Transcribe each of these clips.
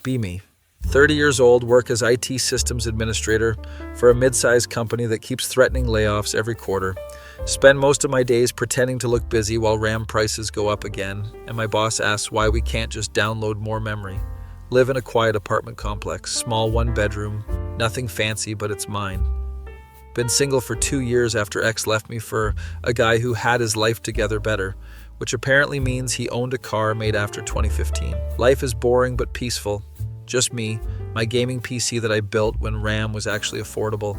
Be me. 30 years old, work as IT systems administrator for a mid-sized company that keeps threatening layoffs every quarter. Spend most of my days pretending to look busy while RAM prices go up again, and my boss asks why we can't just download more memory. Live in a quiet apartment complex, small one-bedroom, nothing fancy, but it's mine. Been single for 2 years after ex left me for a guy who had his life together better, which apparently means he owned a car made after 2015. Life is boring but peaceful. Just me, my gaming PC that I built when RAM was actually affordable,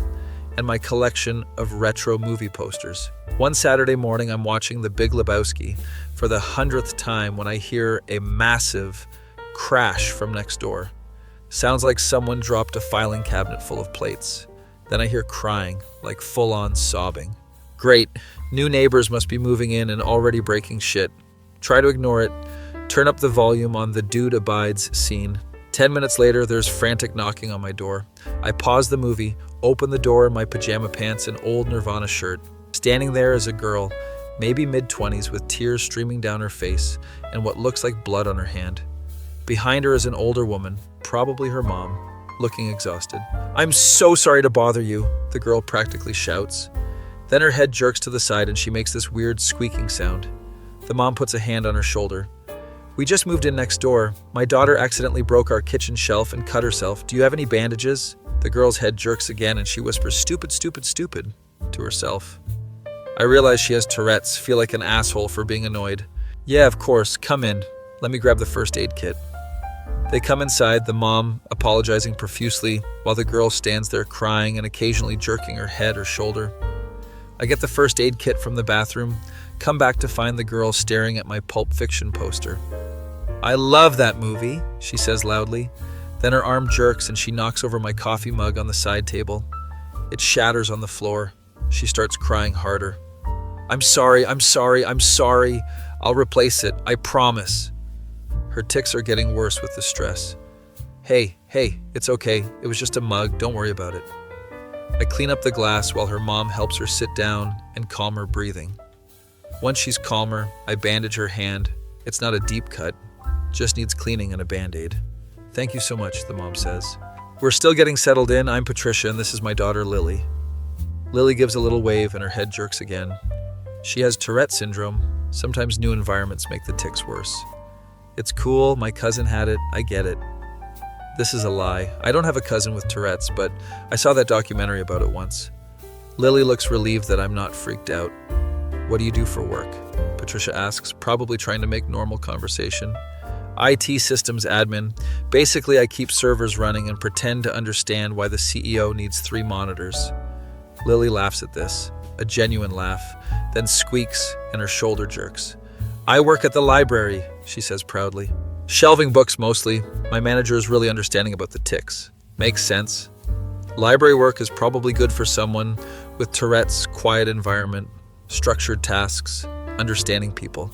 and my collection of retro movie posters. One Saturday morning, I'm watching The Big Lebowski for the 100th time when I hear a massive crash from next door. Sounds like someone dropped a filing cabinet full of plates. Then I hear crying, like full-on sobbing. Great, new neighbors must be moving in and already breaking shit. Try to ignore it. Turn up the volume on the Dude Abides scene. 10 minutes later, there's frantic knocking on my door. I pause the movie, open the door in my pajama pants and old Nirvana shirt. Standing there is a girl, maybe mid-20s, with tears streaming down her face and what looks like blood on her hand. Behind her is an older woman, probably her mom, looking exhausted. "I'm so sorry to bother you," the girl practically shouts. Then her head jerks to the side and she makes this weird squeaking sound. The mom puts a hand on her shoulder. "We just moved in next door. My daughter accidentally broke our kitchen shelf and cut herself. Do you have any bandages?" The girl's head jerks again and she whispers, "Stupid, stupid, stupid," to herself. I realize she has Tourette's, feel like an asshole for being annoyed. "Yeah, of course, come in. Let me grab the first aid kit." They come inside, the mom apologizing profusely while the girl stands there crying and occasionally jerking her head or shoulder. I get the first aid kit from the bathroom, come back to find the girl staring at my Pulp Fiction poster. "I love that movie," she says loudly. Then her arm jerks and she knocks over my coffee mug on the side table. It shatters on the floor. She starts crying harder. I'm sorry. I'll replace it, I promise." Her tics are getting worse with the stress. Hey, it's okay. It was just a mug, don't worry about it." I clean up the glass while her mom helps her sit down and calm her breathing. Once she's calmer, I bandage her hand. It's not a deep cut, just needs cleaning and a Band-Aid. "Thank you so much," the mom says. We're still getting settled in. I'm Patricia and this is my daughter Lily. Lily gives a little wave and her head jerks again. She has Tourette syndrome. Sometimes new environments make the tics worse. "It's cool, my cousin had it, I get it." This is a lie. I don't have a cousin with Tourette's, but I saw that documentary about it once. Lily looks relieved that I'm not freaked out. "What do you do for work?" Patricia asks, probably trying to make normal conversation. "IT systems admin. Basically, I keep servers running and pretend to understand why the CEO needs 3 monitors. Lily laughs at this, a genuine laugh, then squeaks and her shoulder jerks. "I work at the library," she says proudly. "Shelving books mostly. My manager is really understanding about the tics. Makes sense. Library work is probably good for someone with Tourette's, quiet environment, structured tasks, understanding people."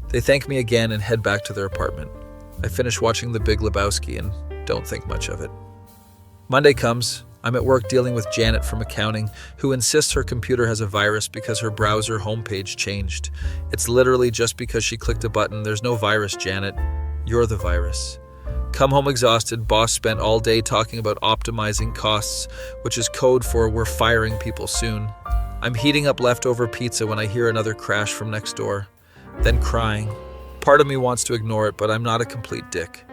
They thank me again and head back to their apartment. I finish watching The Big Lebowski and don't think much of it. Monday comes. I'm at work dealing with Janet from accounting, who insists her computer has a virus because her browser homepage changed. It's literally just because she clicked a button. There's no virus, Janet. You're the virus. Come home exhausted. Boss spent all day talking about optimizing costs, which is code for we're firing people soon. I'm heating up leftover pizza when I hear another crash from next door. Then crying. Part of me wants to ignore it, but I'm not a complete dick.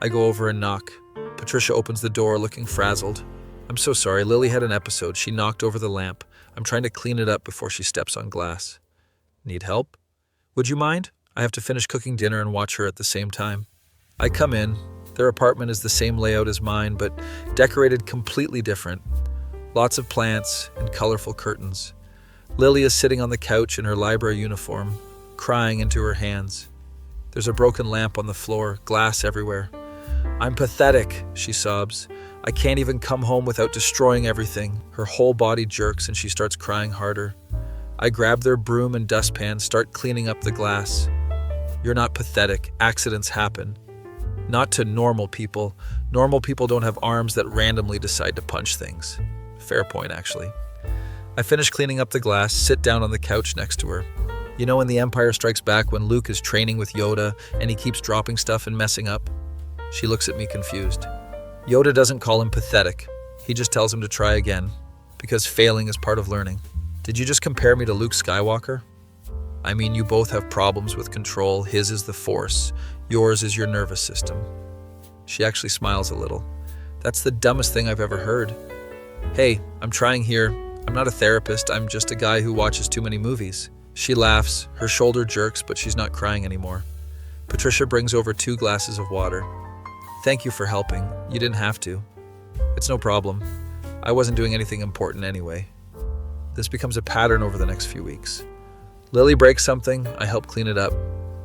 I go over and knock. Patricia opens the door, looking frazzled. "I'm so sorry, Lily had an episode. She knocked over the lamp. I'm trying to clean it up before she steps on glass." "Need help?" "Would you mind? I have to finish cooking dinner and watch her at the same time." I come in. Their apartment is the same layout as mine, but decorated completely different. Lots of plants and colorful curtains. Lily is sitting on the couch in her library uniform, crying into her hands. There's a broken lamp on the floor, glass everywhere. "I'm pathetic," she sobs. "I can't even come home without destroying everything." Her whole body jerks and she starts crying harder. I grab their broom and dustpan, start cleaning up the glass. "You're not pathetic. Accidents happen." "Not to normal people. Normal people don't have arms that randomly decide to punch things." Fair point, actually. I finish cleaning up the glass, sit down on the couch next to her. You know in The Empire Strikes Back when Luke is training with Yoda and he keeps dropping stuff and messing up? She looks at me confused. Yoda doesn't call him pathetic. He just tells him to try again, because failing is part of learning. Did you just compare me to Luke Skywalker? I mean, you both have problems with control. His is the Force. Yours is your nervous system. She actually smiles a little. That's the dumbest thing I've ever heard. Hey, I'm trying here. I'm not a therapist. I'm just a guy who watches too many movies. She laughs. Her shoulder jerks, but she's not crying anymore. Patricia brings over 2 glasses of water. Thank you for helping. You didn't have to. It's no problem. I wasn't doing anything important anyway. This becomes a pattern over the next few weeks. Lily breaks something, I help clean it up.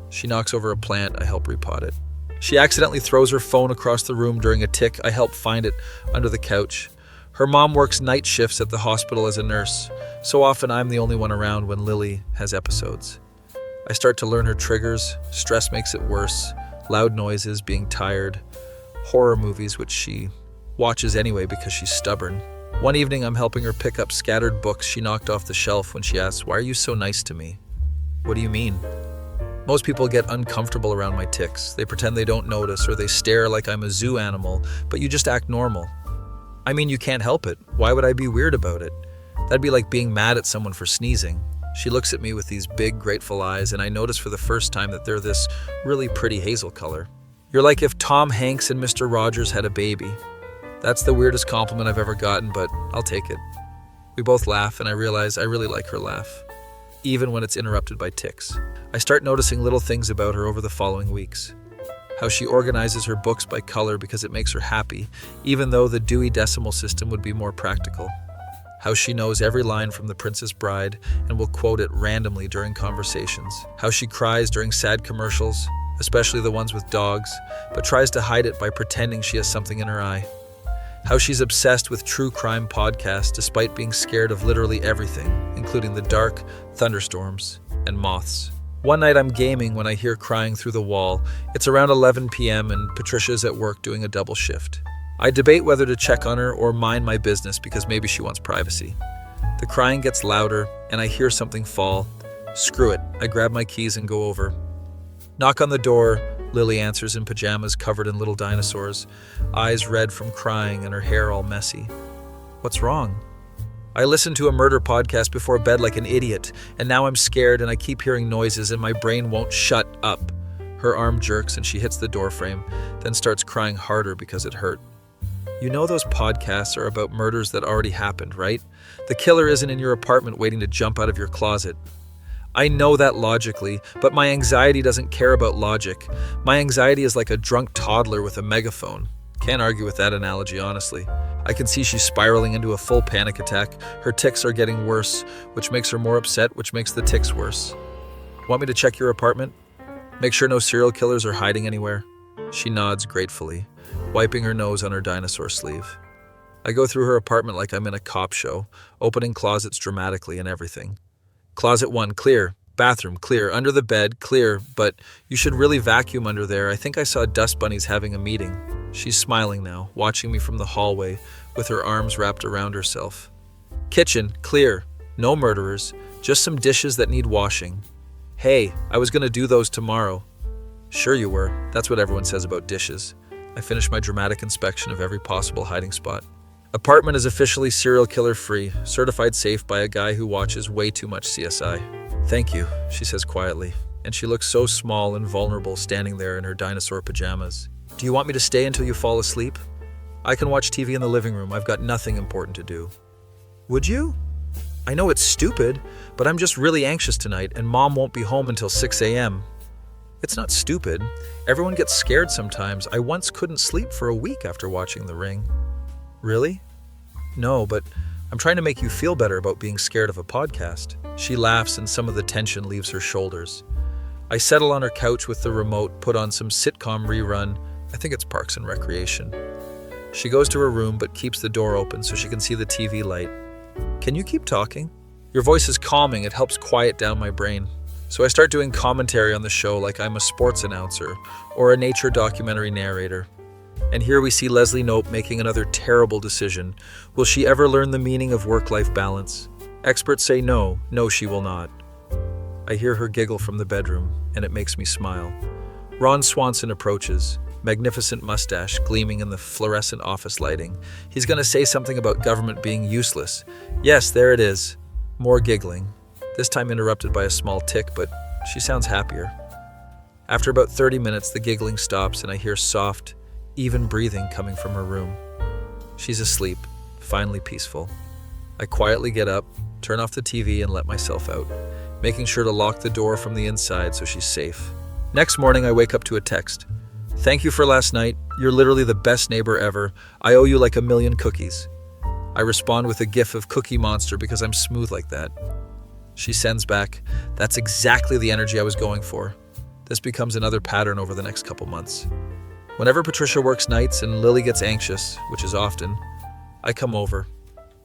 She knocks over a plant, I help repot it. She accidentally throws her phone across the room during a tick, I help find it under the couch. Her mom works night shifts at the hospital as a nurse, so often I'm the only one around when Lily has episodes. I start to learn her triggers, stress makes it worse, loud noises, being tired, horror movies which she watches anyway because she's stubborn. One evening I'm helping her pick up scattered books she knocked off the shelf when she asks, "Why are you so nice to me?" What do you mean? Most people get uncomfortable around my tics. They pretend they don't notice or they stare like I'm a zoo animal, but you just act normal. I mean, you can't help it. Why would I be weird about it? That'd be like being mad at someone for sneezing. She looks at me with these big, grateful eyes, and I notice for the first time that they're this really pretty hazel color. You're like if Tom Hanks and Mr. Rogers had a baby. That's the weirdest compliment I've ever gotten, but I'll take it. We both laugh, and I realize I really like her laugh, even when it's interrupted by tics. I start noticing little things about her over the following weeks. How she organizes her books by color because it makes her happy, even though the Dewey Decimal System would be more practical. How she knows every line from The Princess Bride and will quote it randomly during conversations. How she cries during sad commercials, especially the ones with dogs, but tries to hide it by pretending she has something in her eye. How she's obsessed with true crime podcasts despite being scared of literally everything, including the dark, thunderstorms, and moths. One night I'm gaming when I hear crying through the wall. It's around 11 p.m. and Patricia's at work doing a double shift. I debate whether to check on her or mind my business because maybe she wants privacy. The crying gets louder and I hear something fall. Screw it, I grab my keys and go over. Knock on the door. Lily answers in pajamas covered in little dinosaurs, eyes red from crying and her hair all messy. What's wrong? I listened to a murder podcast before bed like an idiot, and now I'm scared and I keep hearing noises and my brain won't shut up. Her arm jerks and she hits the doorframe, then starts crying harder because it hurt. You know those podcasts are about murders that already happened, right? The killer isn't in your apartment waiting to jump out of your closet. I know that logically, but my anxiety doesn't care about logic. My anxiety is like a drunk toddler with a megaphone. Can't argue with that analogy, honestly. I can see she's spiraling into a full panic attack. Her tics are getting worse, which makes her more upset, which makes the tics worse. Want me to check your apartment? Make sure no serial killers are hiding anywhere? She nods gratefully, wiping her nose on her dinosaur sleeve. I go through her apartment like I'm in a cop show, opening closets dramatically and everything. Closet 1, clear. Bathroom, clear. Under the bed, clear. But you should really vacuum under there. I think I saw dust bunnies having a meeting. She's smiling now, watching me from the hallway, with her arms wrapped around herself. Kitchen, clear. No murderers. Just some dishes that need washing. Hey, I was going to do those tomorrow. Sure you were. That's what everyone says about dishes. I finish my dramatic inspection of every possible hiding spot. Apartment is officially serial killer free, certified safe by a guy who watches way too much CSI. Thank you, she says quietly, and she looks so small and vulnerable standing there in her dinosaur pajamas. Do you want me to stay until you fall asleep? I can watch TV in the living room. I've got nothing important to do. Would you? I know it's stupid, but I'm just really anxious tonight, and Mom won't be home until 6 a.m. It's not stupid. Everyone gets scared sometimes. I once couldn't sleep for a week after watching The Ring. Really? No, but I'm trying to make you feel better about being scared of a podcast. She laughs and some of the tension leaves her shoulders. I settle on her couch with the remote, put on some sitcom rerun. I think it's Parks and Recreation. She goes to her room but keeps the door open so she can see the TV light. Can you keep talking? Your voice is calming. It helps quiet down my brain. So I start doing commentary on the show like I'm a sports announcer or a nature documentary narrator. And here we see Leslie Knope making another terrible decision. Will she ever learn the meaning of work-life balance? Experts say no, she will not. I hear her giggle from the bedroom, and it makes me smile. Ron Swanson approaches. magnificent mustache gleaming in the fluorescent office lighting. He's going to say something about government being useless. Yes, there it is. More giggling, this time interrupted by a small tick, but she sounds happier. After about 30 minutes, the giggling stops and I hear soft, even breathing coming from her room. She's asleep, finally peaceful. I quietly get up, turn off the TV and let myself out, making sure to lock the door from the inside so she's safe. Next morning, I wake up to a text. Thank you for last night. You're literally the best neighbor ever. I owe you like 1,000,000 cookies. I respond with a gif of Cookie Monster because I'm smooth like that. She sends back, that's exactly the energy I was going for. This becomes another pattern over the next couple months. Whenever Patricia works nights and Lily gets anxious, which is often, I come over.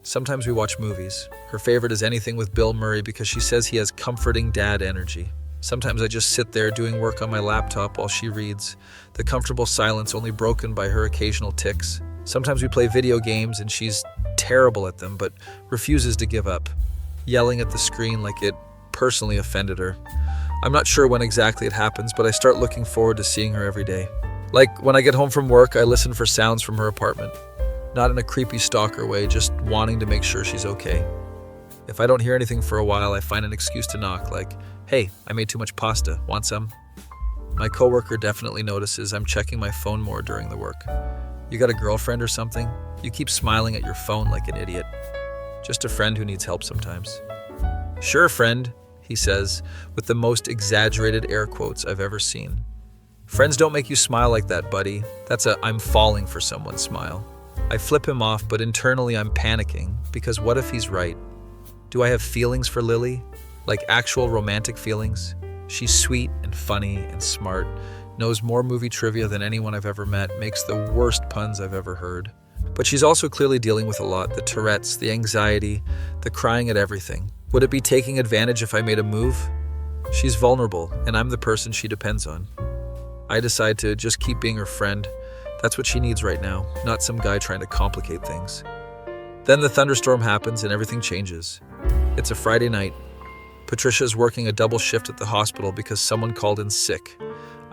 Sometimes we watch movies. Her favorite is anything with Bill Murray because she says he has comforting dad energy. Sometimes I just sit there doing work on my laptop while she reads, the comfortable silence only broken by her occasional tics. Sometimes we play video games and she's terrible at them but refuses to give up, yelling at the screen like it personally offended her. I'm not sure when exactly it happens, but I start looking forward to seeing her every day. Like when I get home from work, I listen for sounds from her apartment. Not in a creepy stalker way, just wanting to make sure she's okay. If I don't hear anything for a while, I find an excuse to knock, like, hey, I made too much pasta, want some? My coworker definitely notices I'm checking my phone more during the work. You got a girlfriend or something? You keep smiling at your phone like an idiot. Just a friend who needs help sometimes. Sure, friend, he says, with the most exaggerated air quotes I've ever seen. Friends don't make you smile like that, buddy. That's a I'm falling for someone smile. I flip him off, but internally I'm panicking, because what if he's right? Do I have feelings for Lily? Like actual romantic feelings? She's sweet and funny and smart, knows more movie trivia than anyone I've ever met, makes the worst puns I've ever heard. But she's also clearly dealing with a lot, the Tourette's, the anxiety, the crying at everything. Would it be taking advantage if I made a move? She's vulnerable, and I'm the person she depends on. I decide to just keep being her friend. That's what she needs right now, not some guy trying to complicate things. Then the thunderstorm happens and everything changes. It's a Friday night. Patricia's working a double shift at the hospital because someone called in sick.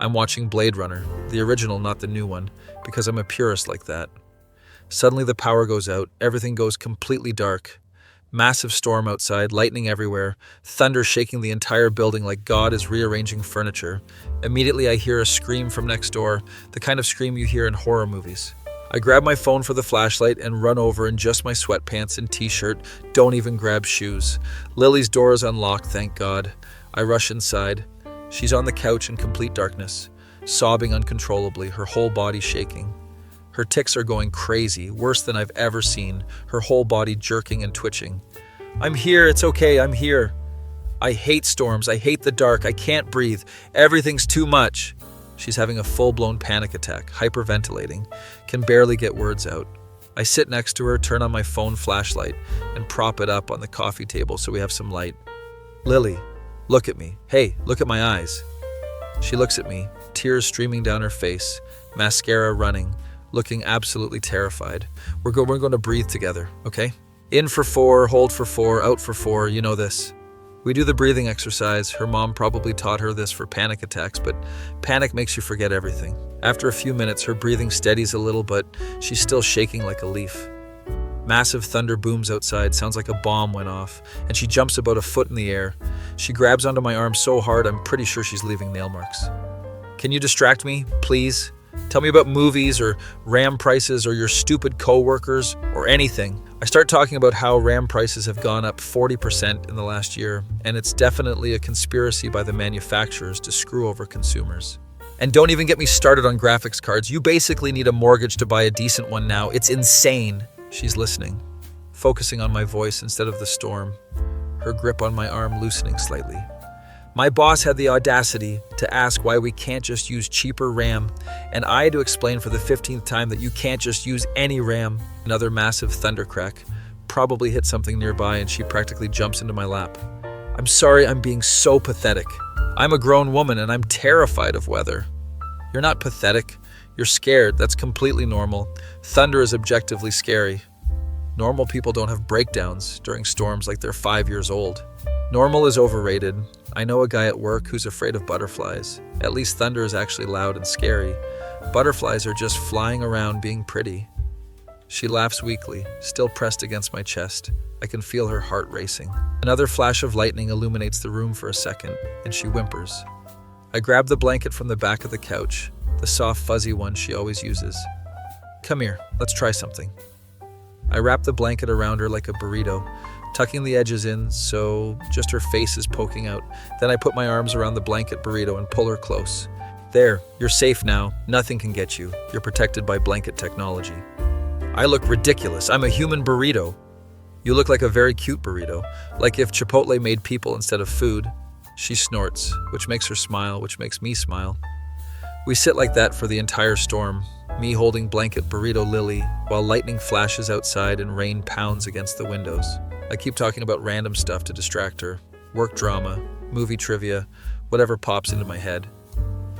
I'm watching Blade Runner, the original, not the new one, because I'm a purist like that. Suddenly the power goes out, everything goes completely dark. Massive storm outside, lightning everywhere, thunder shaking the entire building like God is rearranging furniture. Immediately I hear a scream from next door, the kind of scream you hear in horror movies. I grab my phone for the flashlight and run over in just my sweatpants and t-shirt, don't even grab shoes. Lily's door is unlocked, thank God. I rush inside. She's on the couch in complete darkness, sobbing uncontrollably, her whole body shaking. Her tics are going crazy, worse than I've ever seen, her whole body jerking and twitching. I'm here, it's okay, I'm here. I hate storms, I hate the dark, I can't breathe, everything's too much. She's having a full-blown panic attack, hyperventilating, can barely get words out. I sit next to her, turn on my phone flashlight, and prop it up on the coffee table so we have some light. Lily, look at me. Hey, look at my eyes. She looks at me, tears streaming down her face, mascara running, looking absolutely terrified. We're going to breathe together, okay? In for 4, hold for 4, out for 4, you know this. We do the breathing exercise. Her mom probably taught her this for panic attacks, but panic makes you forget everything. After a few minutes, her breathing steadies a little, but she's still shaking like a leaf. Massive thunder booms outside, sounds like a bomb went off, and she jumps about a foot in the air. She grabs onto my arm so hard, I'm pretty sure she's leaving nail marks. Can you distract me, please? Tell me about movies or RAM prices or your stupid coworkers or anything. I start talking about how RAM prices have gone up 40% in the last year, and it's definitely a conspiracy by the manufacturers to screw over consumers. And don't even get me started on graphics cards. You basically need a mortgage to buy a decent one now. It's insane. She's listening, focusing on my voice instead of the storm, her grip on my arm loosening slightly. My boss had the audacity to ask why we can't just use cheaper RAM, and I had to explain for the 15th time that you can't just use any RAM. Another massive thunder crack probably hit something nearby, and she practically jumps into my lap. I'm sorry I'm being so pathetic. I'm a grown woman and I'm terrified of weather. You're not pathetic. You're scared. That's completely normal. Thunder is objectively scary. Normal people don't have breakdowns during storms like they're 5 years old. Normal is overrated. I know a guy at work who's afraid of butterflies. At least thunder is actually loud and scary. Butterflies are just flying around being pretty. She laughs weakly, still pressed against my chest. I can feel her heart racing. Another flash of lightning illuminates the room for a second, and she whimpers. I grab the blanket from the back of the couch, the soft, fuzzy one she always uses. Come here, let's try something. I wrap the blanket around her like a burrito, tucking the edges in so just her face is poking out. Then I put my arms around the blanket burrito and pull her close. There, you're safe now. Nothing can get you. You're protected by blanket technology. I look ridiculous. I'm a human burrito. You look like a very cute burrito, like if Chipotle made people instead of food. She snorts, which makes her smile, which makes me smile. We sit like that for the entire storm, me holding blanket burrito Lily, while lightning flashes outside and rain pounds against the windows. I keep talking about random stuff to distract her. Work drama, movie trivia, whatever pops into my head.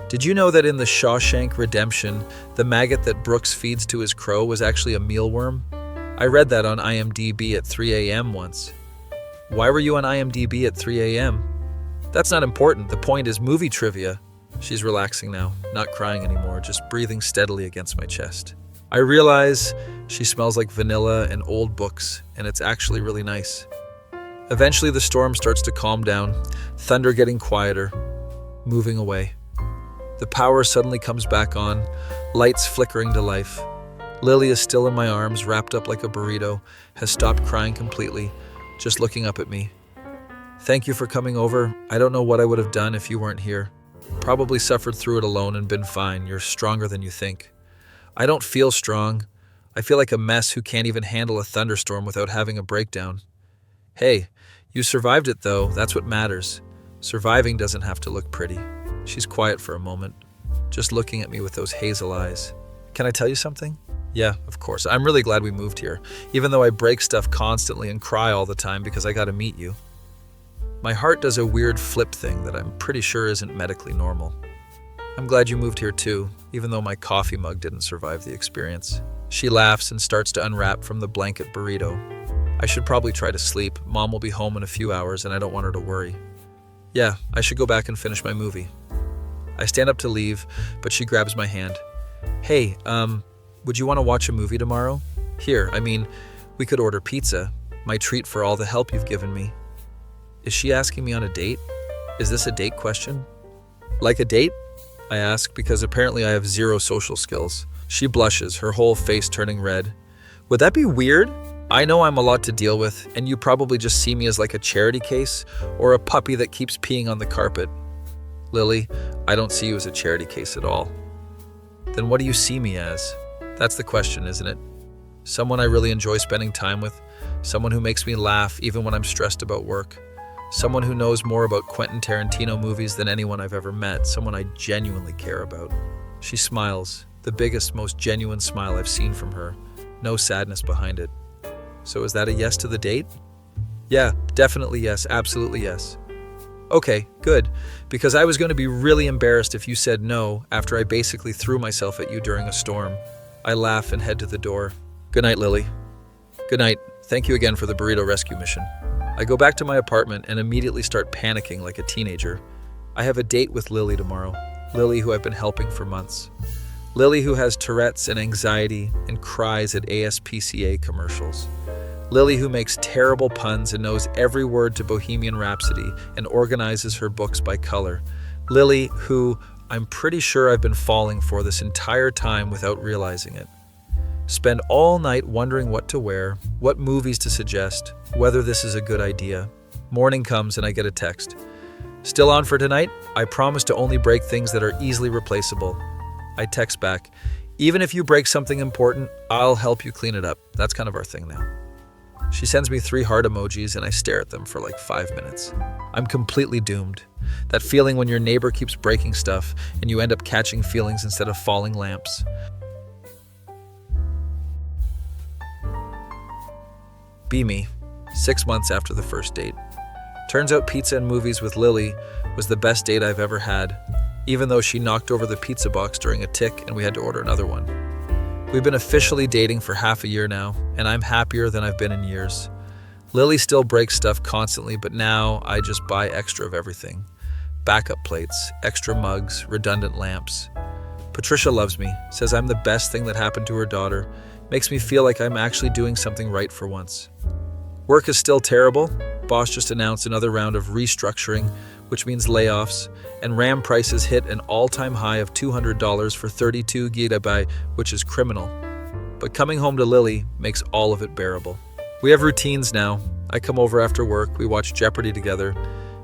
Did you know that in the Shawshank Redemption, the maggot that Brooks feeds to his crow was actually a mealworm? I read that on IMDb at 3 a.m. once. Why were you on IMDb at 3 a.m.? That's not important. The point is movie trivia. She's relaxing now, not crying anymore, just breathing steadily against my chest. I realize she smells like vanilla and old books, and it's actually really nice. Eventually the storm starts to calm down, thunder getting quieter, moving away. The power suddenly comes back on, lights flickering to life. Lily is still in my arms, wrapped up like a burrito, has stopped crying completely, just looking up at me. Thank you for coming over. I don't know what I would have done if you weren't here. Probably suffered through it alone and been fine. You're stronger than you think. I don't feel strong. I feel like a mess who can't even handle a thunderstorm without having a breakdown. Hey, you survived it though. That's what matters. Surviving doesn't have to look pretty. She's quiet for a moment, just looking at me with those hazel eyes. Can I tell you something? Yeah, of course. I'm really glad we moved here, even though I break stuff constantly and cry all the time because I gotta meet you. My heart does a weird flip thing that I'm pretty sure isn't medically normal. I'm glad you moved here too, even though my coffee mug didn't survive the experience. She laughs and starts to unwrap from the blanket burrito. I should probably try to sleep. Mom will be home in a few hours and I don't want her to worry. Yeah, I should go back and finish my movie. I stand up to leave, but she grabs my hand. Hey, would you want to watch a movie tomorrow? Here, we could order pizza. My treat for all the help you've given me. Is she asking me on a date? Is this a date question? Like a date? I ask because apparently I have zero social skills. She blushes, her whole face turning red. Would that be weird? I know I'm a lot to deal with, and you probably just see me as like a charity case or a puppy that keeps peeing on the carpet. Lily, I don't see you as a charity case at all. Then what do you see me as? That's the question, isn't it? Someone I really enjoy spending time with, someone who makes me laugh even when I'm stressed about work, someone who knows more about Quentin Tarantino movies than anyone I've ever met, someone I genuinely care about. She smiles, the biggest, most genuine smile I've seen from her, no sadness behind it. So is that a yes to the date? Yeah, definitely yes, absolutely yes. Okay, good, because I was going to be really embarrassed if you said no after I basically threw myself at you during a storm. I laugh and head to the door. Good night, Lily. Good night. Thank you again for the burrito rescue mission. I go back to my apartment and immediately start panicking like a teenager. I have a date with Lily tomorrow. Lily, who I've been helping for months. Lily, who has Tourette's and anxiety and cries at ASPCA commercials. Lily, who makes terrible puns and knows every word to Bohemian Rhapsody and organizes her books by color. Lily, who I'm pretty sure I've been falling for this entire time without realizing it. Spend all night wondering what to wear, what movies to suggest, whether this is a good idea. Morning comes and I get a text. Still on for tonight? I promise to only break things that are easily replaceable. I text back, even if you break something important, I'll help you clean it up. That's kind of our thing now. She sends me 3 heart emojis and I stare at them for like 5 minutes. I'm completely doomed. That feeling when your neighbor keeps breaking stuff and you end up catching feelings instead of falling lamps. Be me, 6 months after the first date. Turns out pizza and movies with Lily was the best date I've ever had, even though she knocked over the pizza box during a tick and we had to order another one. We've been officially dating for half a year now, and I'm happier than I've been in years. Lily still breaks stuff constantly, but now I just buy extra of everything. Backup plates, extra mugs, redundant lamps. Patricia loves me, says I'm the best thing that happened to her daughter, makes me feel like I'm actually doing something right for once. Work is still terrible. Boss just announced another round of restructuring, which means layoffs, and RAM prices hit an all-time high of $200 for 32 GB, which is criminal. But coming home to Lily makes all of it bearable. We have routines now. I come over after work, we watch Jeopardy together.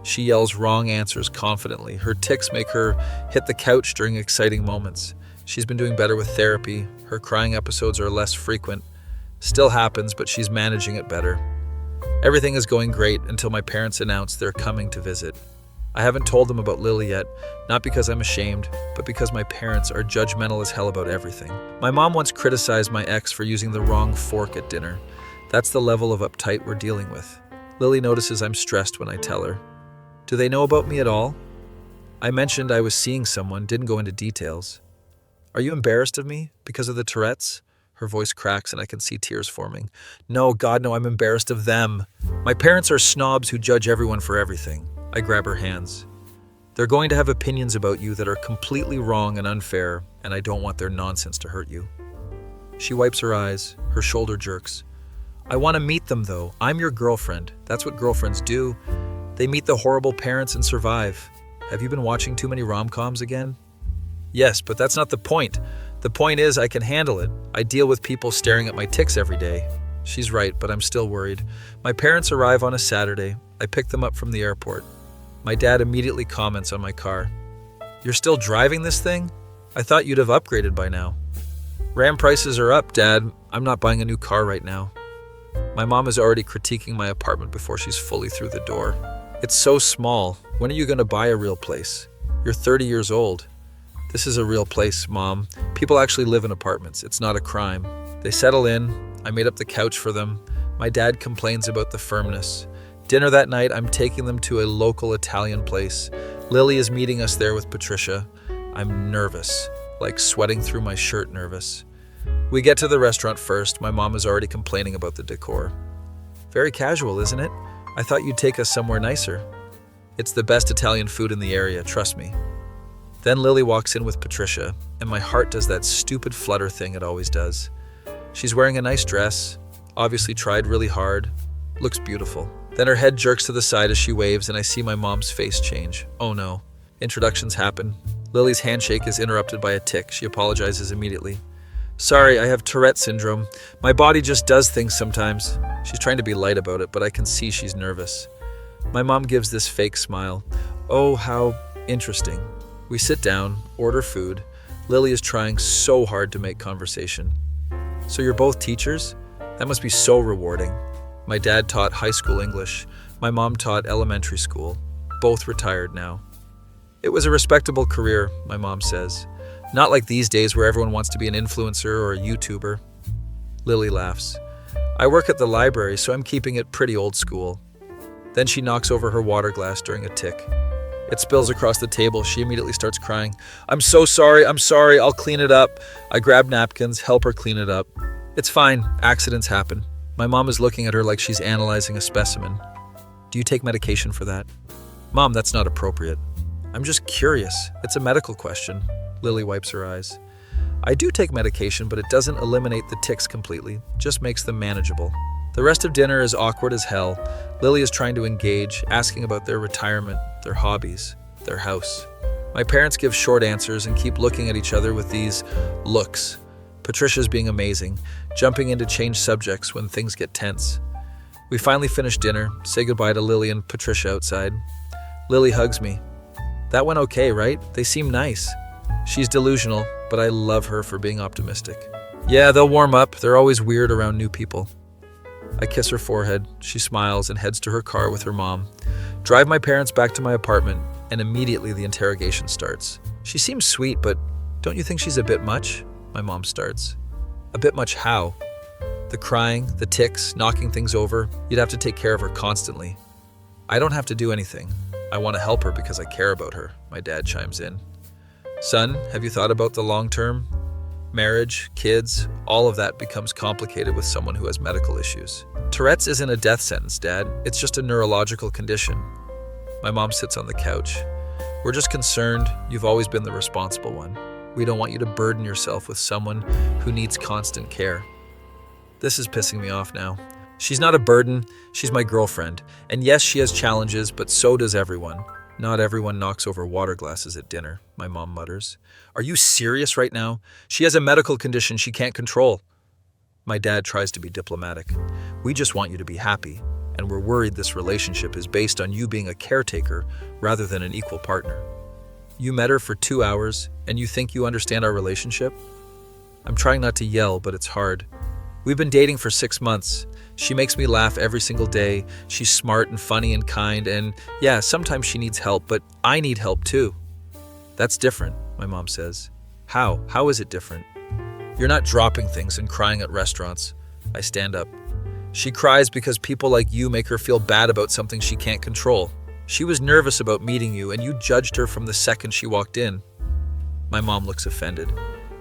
She yells wrong answers confidently. Her tics make her hit the couch during exciting moments. She's been doing better with therapy. Her crying episodes are less frequent. Still happens, but she's managing it better. Everything is going great until my parents announce they're coming to visit. I haven't told them about Lily yet, not because I'm ashamed, but because my parents are judgmental as hell about everything. My mom once criticized my ex for using the wrong fork at dinner. That's the level of uptight we're dealing with. Lily notices I'm stressed when I tell her. Do they know about me at all? I mentioned I was seeing someone, didn't go into details. Are you embarrassed of me because of the Tourette's? Her voice cracks and I can see tears forming. No, God, no, I'm embarrassed of them. My parents are snobs who judge everyone for everything. I grab her hands. They're going to have opinions about you that are completely wrong and unfair, and I don't want their nonsense to hurt you. She wipes her eyes, her shoulder jerks. I want to meet them, though. I'm your girlfriend. That's what girlfriends do. They meet the horrible parents and survive. Have you been watching too many rom-coms again? Yes, but that's not the point. The point is I can handle it. I deal with people staring at my tics every day. She's right, but I'm still worried. My parents arrive on a Saturday. I pick them up from the airport. My dad immediately comments on my car. You're still driving this thing? I thought you'd have upgraded by now. RAM prices are up, Dad. I'm not buying a new car right now. My mom is already critiquing my apartment before she's fully through the door. It's so small. When are you going to buy a real place? You're 30 years old. This is a real place, Mom. People actually live in apartments. It's not a crime. They settle in. I made up the couch for them. My dad complains about the firmness. Dinner that night, I'm taking them to a local Italian place. Lily is meeting us there with Patricia. I'm nervous, like sweating through my shirt nervous. We get to the restaurant first. My mom is already complaining about the decor. Very casual, isn't it? I thought you'd take us somewhere nicer. It's the best Italian food in the area, trust me. Then Lily walks in with Patricia, and my heart does that stupid flutter thing it always does. She's wearing a nice dress, obviously tried really hard, looks beautiful. Then her head jerks to the side as she waves, and I see my mom's face change. Oh no. Introductions happen. Lily's handshake is interrupted by a tic. She apologizes immediately. Sorry, I have Tourette syndrome. My body just does things sometimes. She's trying to be light about it, but I can see she's nervous. My mom gives this fake smile. Oh, how interesting. We sit down, order food. Lily is trying so hard to make conversation. So you're both teachers? That must be so rewarding. My dad taught high school English. My mom taught elementary school. Both retired now. It was a respectable career, my mom says. Not like these days where everyone wants to be an influencer or a YouTuber. Lily laughs. I work at the library, so I'm keeping it pretty old school. Then she knocks over her water glass during a tic. It spills across the table. She immediately starts crying. I'm so sorry, I'll clean it up. I grab napkins, help her clean it up. It's fine, accidents happen. My mom is looking at her like she's analyzing a specimen. Do you take medication for that? Mom, that's not appropriate. I'm just curious. It's a medical question. Lily wipes her eyes. I do take medication, but it doesn't eliminate the tics completely, just makes them manageable. The rest of dinner is awkward as hell. Lily is trying to engage, asking about their retirement, their hobbies, their house. My parents give short answers and keep looking at each other with these looks. Patricia's being amazing, jumping in to change subjects when things get tense. We finally finish dinner, say goodbye to Lily and Patricia outside. Lily hugs me. That went okay, right? They seem nice. She's delusional, but I love her for being optimistic. Yeah, they'll warm up. They're always weird around new people. I kiss her forehead. She smiles and heads to her car with her mom. Drive my parents back to my apartment, and immediately the interrogation starts. She seems sweet, but don't you think she's a bit much? My mom starts. A bit much how? The crying, the tics, knocking things over. You'd have to take care of her constantly. I don't have to do anything. I want to help her because I care about her, my dad chimes in. Son, have you thought about the long term? Marriage, kids, all of that becomes complicated with someone who has medical issues. Tourette's isn't a death sentence, Dad. It's just a neurological condition. My mom sits on the couch. We're just concerned. You've always been the responsible one. We don't want you to burden yourself with someone who needs constant care. This is pissing me off now. She's not a burden, she's my girlfriend. And yes, she has challenges, but so does everyone. Not everyone knocks over water glasses at dinner, my mom mutters. Are you serious right now? She has a medical condition she can't control. My dad tries to be diplomatic. We just want you to be happy, and we're worried this relationship is based on you being a caretaker rather than an equal partner. You met her for 2 hours, and you think you understand our relationship? I'm trying not to yell, but it's hard. We've been dating for 6 months. She makes me laugh every single day. She's smart and funny and kind, and yeah, sometimes she needs help, but I need help too. That's different, my mom says. How? How is it different? You're not dropping things and crying at restaurants. I stand up. She cries because people like you make her feel bad about something she can't control. She was nervous about meeting you, and you judged her from the second she walked in. My mom looks offended.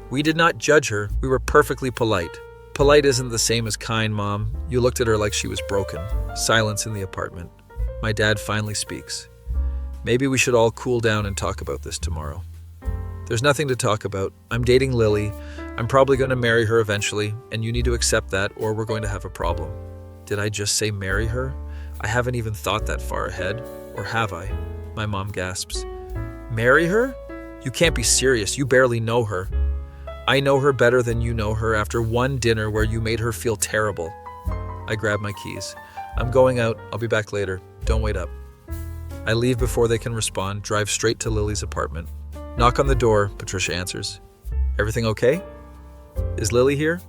We did not judge her. We were perfectly polite. Polite isn't the same as kind, Mom. You looked at her like she was broken. Silence in the apartment. My dad finally speaks. Maybe we should all cool down and talk about this tomorrow. There's nothing to talk about. I'm dating Lily. I'm probably going to marry her eventually, and you need to accept that or we're going to have a problem. Did I just say marry her? I haven't even thought that far ahead. Or have I? My mom gasps. Marry her? You can't be serious. You barely know her. I know her better than you know her after one dinner where you made her feel terrible. I grab my keys. I'm going out. I'll be back later. Don't wait up. I leave before they can respond, drive straight to Lily's apartment. Knock on the door, Patricia answers. Everything okay? Is Lily here?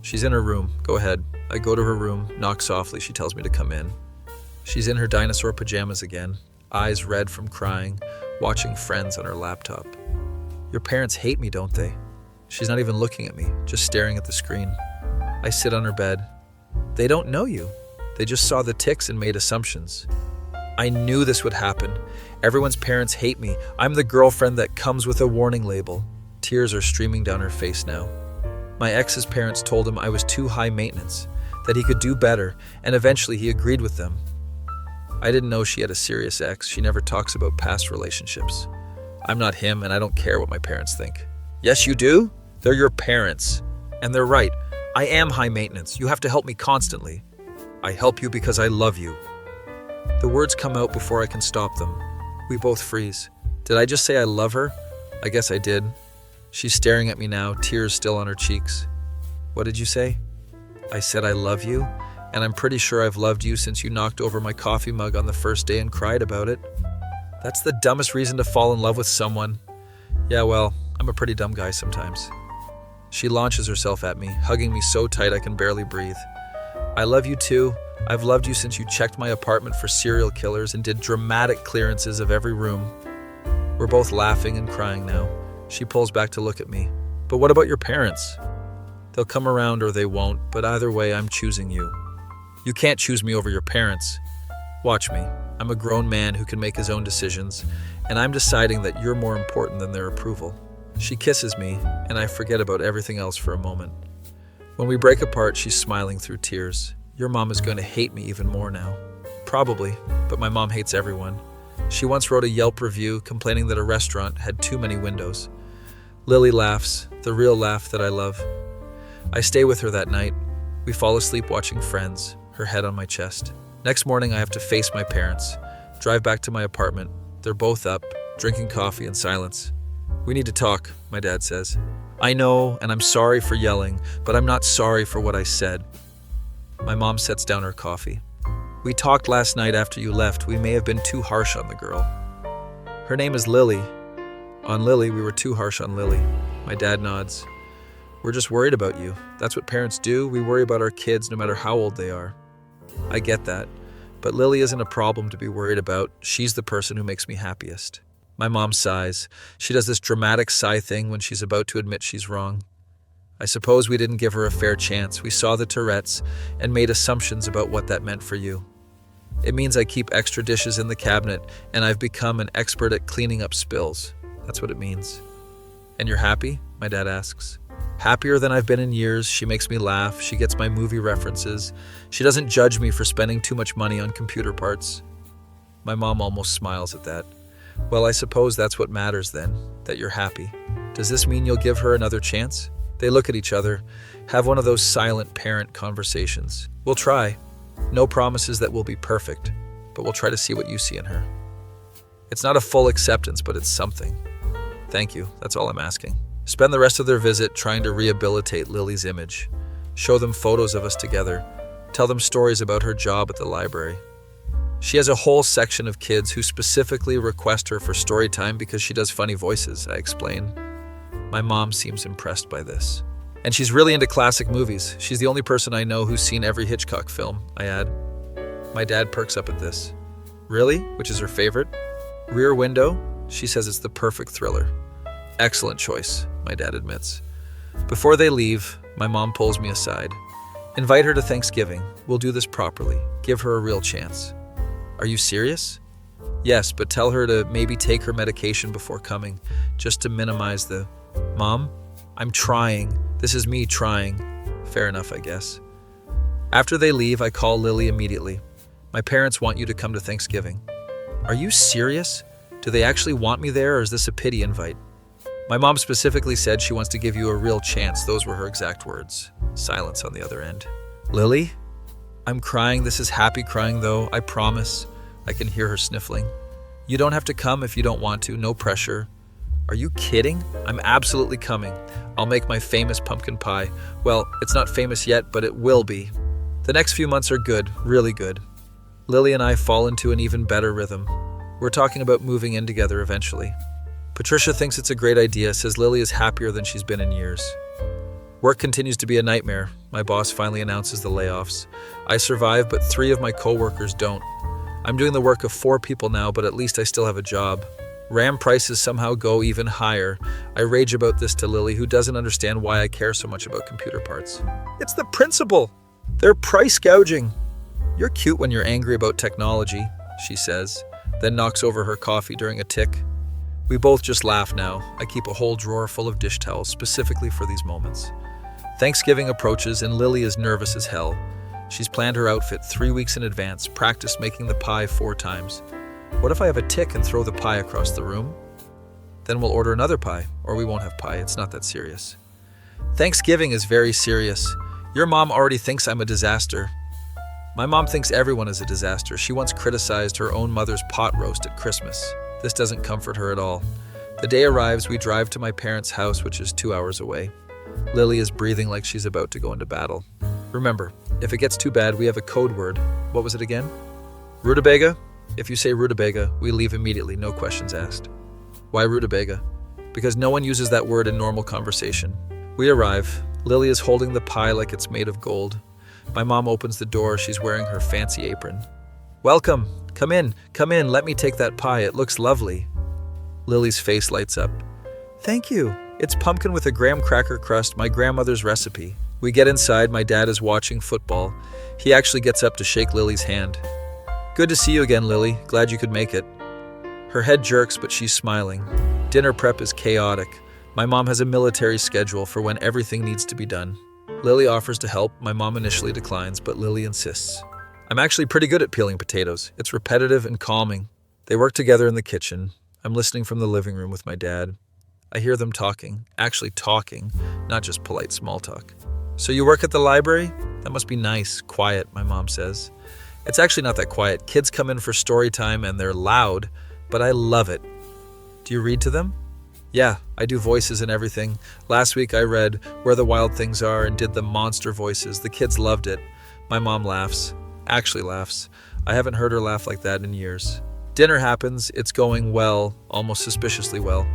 She's in her room. Go ahead. I go to her room, knock softly. She tells me to come in. She's in her dinosaur pajamas again, eyes red from crying, watching Friends on her laptop. Your parents hate me, don't they? She's not even looking at me, just staring at the screen. I sit on her bed. They don't know you. They just saw the tics and made assumptions. I knew this would happen. Everyone's parents hate me. I'm the girlfriend that comes with a warning label. Tears are streaming down her face now. My ex's parents told him I was too high maintenance, that he could do better, and eventually he agreed with them. I didn't know she had a serious ex. She never talks about past relationships. I'm not him, and I don't care what my parents think. Yes, you do? They're your parents. And they're right. I am high maintenance. You have to help me constantly. I help you because I love you. The words come out before I can stop them. We both freeze. Did I just say I love her? I guess I did. She's staring at me now, tears still on her cheeks. What did you say? I said I love you, and I'm pretty sure I've loved you since you knocked over my coffee mug on the first day and cried about it. That's the dumbest reason to fall in love with someone. Yeah, well, I'm a pretty dumb guy sometimes. She launches herself at me, hugging me so tight I can barely breathe. I love you too. I've loved you since you checked my apartment for serial killers and did dramatic clearances of every room. We're both laughing and crying now. She pulls back to look at me. But what about your parents? They'll come around or they won't, but either way, I'm choosing you. You can't choose me over your parents. Watch me. I'm a grown man who can make his own decisions, and I'm deciding that you're more important than their approval. She kisses me, and I forget about everything else for a moment. When we break apart, she's smiling through tears. Your mom is going to hate me even more now. Probably, but my mom hates everyone. She once wrote a Yelp review complaining that a restaurant had too many windows. Lily laughs, the real laugh that I love. I stay with her that night. We fall asleep watching Friends, her head on my chest. Next morning, I have to face my parents, drive back to my apartment. They're both up, drinking coffee in silence. We need to talk, my dad says. I know, and I'm sorry for yelling, but I'm not sorry for what I said. My mom sets down her coffee. We talked last night after you left. We may have been too harsh on the girl. Her name is Lily. On Lily, we were too harsh on Lily. My dad nods. We're just worried about you. That's what parents do. We worry about our kids no matter how old they are. I get that. But Lily isn't a problem to be worried about. She's the person who makes me happiest. My mom sighs. She does this dramatic sigh thing when she's about to admit she's wrong. I suppose we didn't give her a fair chance. We saw the Tourette's and made assumptions about what that meant for you. It means I keep extra dishes in the cabinet and I've become an expert at cleaning up spills. That's what it means. And you're happy? My dad asks. Happier than I've been in years. She makes me laugh. She gets my movie references. She doesn't judge me for spending too much money on computer parts. My mom almost smiles at that. Well, I suppose that's what matters then, that you're happy. Does this mean you'll give her another chance? They look at each other, have one of those silent parent conversations. We'll try. No promises that we'll be perfect, but we'll try to see what you see in her. It's not a full acceptance, but it's something. Thank you, that's all I'm asking. Spend the rest of their visit trying to rehabilitate Lily's image. Show them photos of us together. Tell them stories about her job at the library. She has a whole section of kids who specifically request her for story time because she does funny voices, I explain. My mom seems impressed by this. And she's really into classic movies. She's the only person I know who's seen every Hitchcock film, I add. My dad perks up at this. Really? Which is her favorite? Rear Window? She says it's the perfect thriller. Excellent choice, my dad admits. Before they leave, my mom pulls me aside. Invite her to Thanksgiving. We'll do this properly. Give her a real chance. Are you serious? Yes, but tell her to maybe take her medication before coming, just to minimize the... Mom, I'm trying. This is me trying. Fair enough, I guess. After they leave, I call Lily immediately. My parents want you to come to Thanksgiving. Are you serious? Do they actually want me there, or is this a pity invite? My mom specifically said she wants to give you a real chance. Those were her exact words. Silence on the other end. Lily? I'm crying. This is happy crying, though. I promise. I can hear her sniffling. You don't have to come if you don't want to. No pressure. Are you kidding? I'm absolutely coming. I'll make my famous pumpkin pie. Well, it's not famous yet, but it will be. The next few months are good, really good. Lily and I fall into an even better rhythm. We're talking about moving in together eventually. Patricia thinks it's a great idea, says Lily is happier than she's been in years. Work continues to be a nightmare. My boss finally announces the layoffs. I survive, but 3 of my coworkers don't. I'm doing the work of 4 people now, but at least I still have a job. RAM prices somehow go even higher. I rage about this to Lily, who doesn't understand why I care so much about computer parts. It's the principle. They're price gouging. You're cute when you're angry about technology, she says, then knocks over her coffee during a tick. We both just laugh now. I keep a whole drawer full of dish towels specifically for these moments. Thanksgiving approaches and Lily is nervous as hell. She's planned her outfit 3 weeks in advance, practiced making the pie 4 times. What if I have a tick and throw the pie across the room? Then we'll order another pie, or we won't have pie. It's not that serious. Thanksgiving is very serious. Your mom already thinks I'm a disaster. My mom thinks everyone is a disaster. She once criticized her own mother's pot roast at Christmas. This doesn't comfort her at all. The day arrives, we drive to my parents' house, which is 2 hours away. Lily is breathing like she's about to go into battle. Remember, if it gets too bad, we have a code word. What was it again? Rutabaga? If you say rutabaga, we leave immediately, no questions asked. Why rutabaga? Because no one uses that word in normal conversation. We arrive. Lily is holding the pie like it's made of gold. My mom opens the door. She's wearing her fancy apron. Welcome. Come in. Let me take that pie. It looks lovely. Lily's face lights up. Thank you. It's pumpkin with a graham cracker crust, my grandmother's recipe. We get inside. My dad is watching football. He actually gets up to shake Lily's hand. Good to see you again, Lily. Glad you could make it. Her head jerks, but she's smiling. Dinner prep is chaotic. My mom has a military schedule for when everything needs to be done. Lily offers to help. My mom initially declines, but Lily insists. I'm actually pretty good at peeling potatoes. It's repetitive and calming. They work together in the kitchen. I'm listening from the living room with my dad. I hear them talking, actually talking, not just polite small talk. So you work at the library? That must be nice, quiet, my mom says. It's actually not that quiet. Kids come in for story time and they're loud, but I love it. Do you read to them? Yeah, I do voices and everything. Last week I read Where the Wild Things Are and did the monster voices. The kids loved it. My mom laughs. Actually laughs. I haven't heard her laugh like that in years. Dinner happens. It's going well, almost suspiciously well.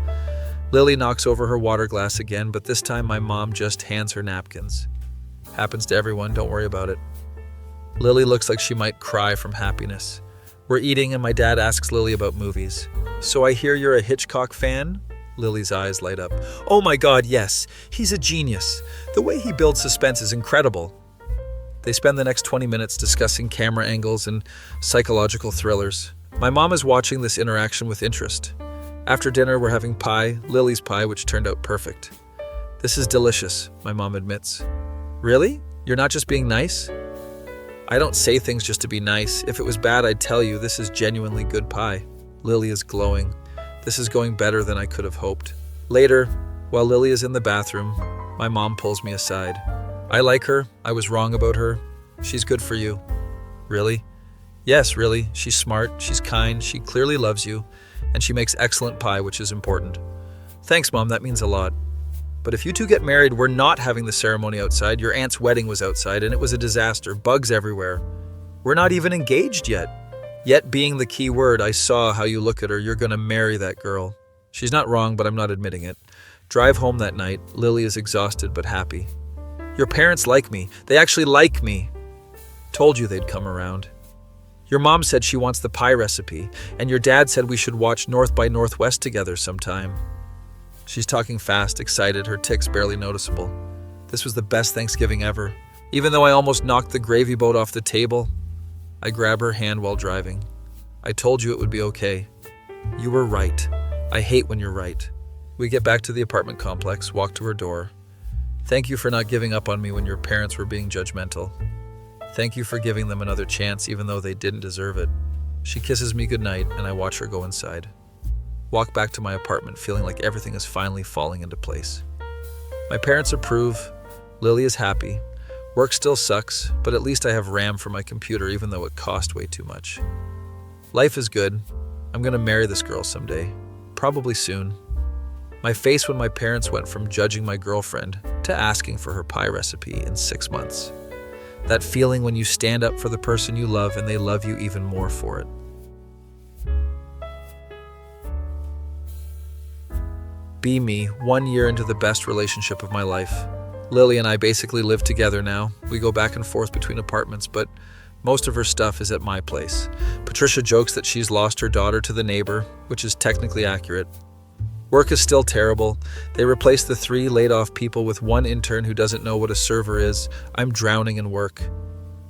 Lily knocks over her water glass again, but this time my mom just hands her napkins. Happens to everyone, don't worry about it. Lily looks like she might cry from happiness. We're eating and my dad asks Lily about movies. So I hear you're a Hitchcock fan? Lily's eyes light up. Oh my God, yes. He's a genius. The way he builds suspense is incredible. They spend the next 20 minutes discussing camera angles and psychological thrillers. My mom is watching this interaction with interest. After dinner, we're having pie, Lily's pie, which turned out perfect. This is delicious, my mom admits. Really? You're not just being nice? I don't say things just to be nice. If it was bad, I'd tell you. This is genuinely good pie. Lily is glowing. This is going better than I could have hoped. Later, While Lily is in the bathroom, my mom pulls me aside. I like her. I was wrong about her. She's good for you. Really? Yes, really. She's smart. She's kind. She clearly loves you. And she makes excellent pie, which is important. Thanks, Mom. That means a lot. But if you two get married, we're not having the ceremony outside. Your aunt's wedding was outside, and it was a disaster. Bugs everywhere. We're not even engaged yet. Yet being the key word, I saw how you look at her. You're going to marry that girl. She's not wrong, but I'm not admitting it. Drive home that night. Lily is exhausted but happy. Your parents like me. They actually like me. Told you they'd come around. Your mom said she wants the pie recipe, and your dad said we should watch North by Northwest together sometime. She's talking fast, excited, her tics barely noticeable. This was the best Thanksgiving ever. Even though I almost knocked the gravy boat off the table, I grab her hand while driving. I told you it would be okay. You were right. I hate when you're right. We get back to the apartment complex, walk to her door. Thank you for not giving up on me when your parents were being judgmental. Thank you for giving them another chance even though they didn't deserve it. She kisses me goodnight and I watch her go inside. Walk back to my apartment feeling like everything is finally falling into place. My parents approve. Lily is happy. Work still sucks, but at least I have RAM for my computer even though it cost way too much. Life is good. I'm gonna marry this girl someday. Probably soon. My face when my parents went from judging my girlfriend to asking for her pie recipe in 6 months. That feeling when you stand up for the person you love and they love you even more for it. Be me, 1 year into the best relationship of my life. Lily and I basically live together now. We go back and forth between apartments, but most of her stuff is at my place. Patricia jokes that she's lost her daughter to the neighbor, which is technically accurate. Work is still terrible. They replaced the 3 laid-off people with 1 intern who doesn't know what a server is. I'm drowning in work.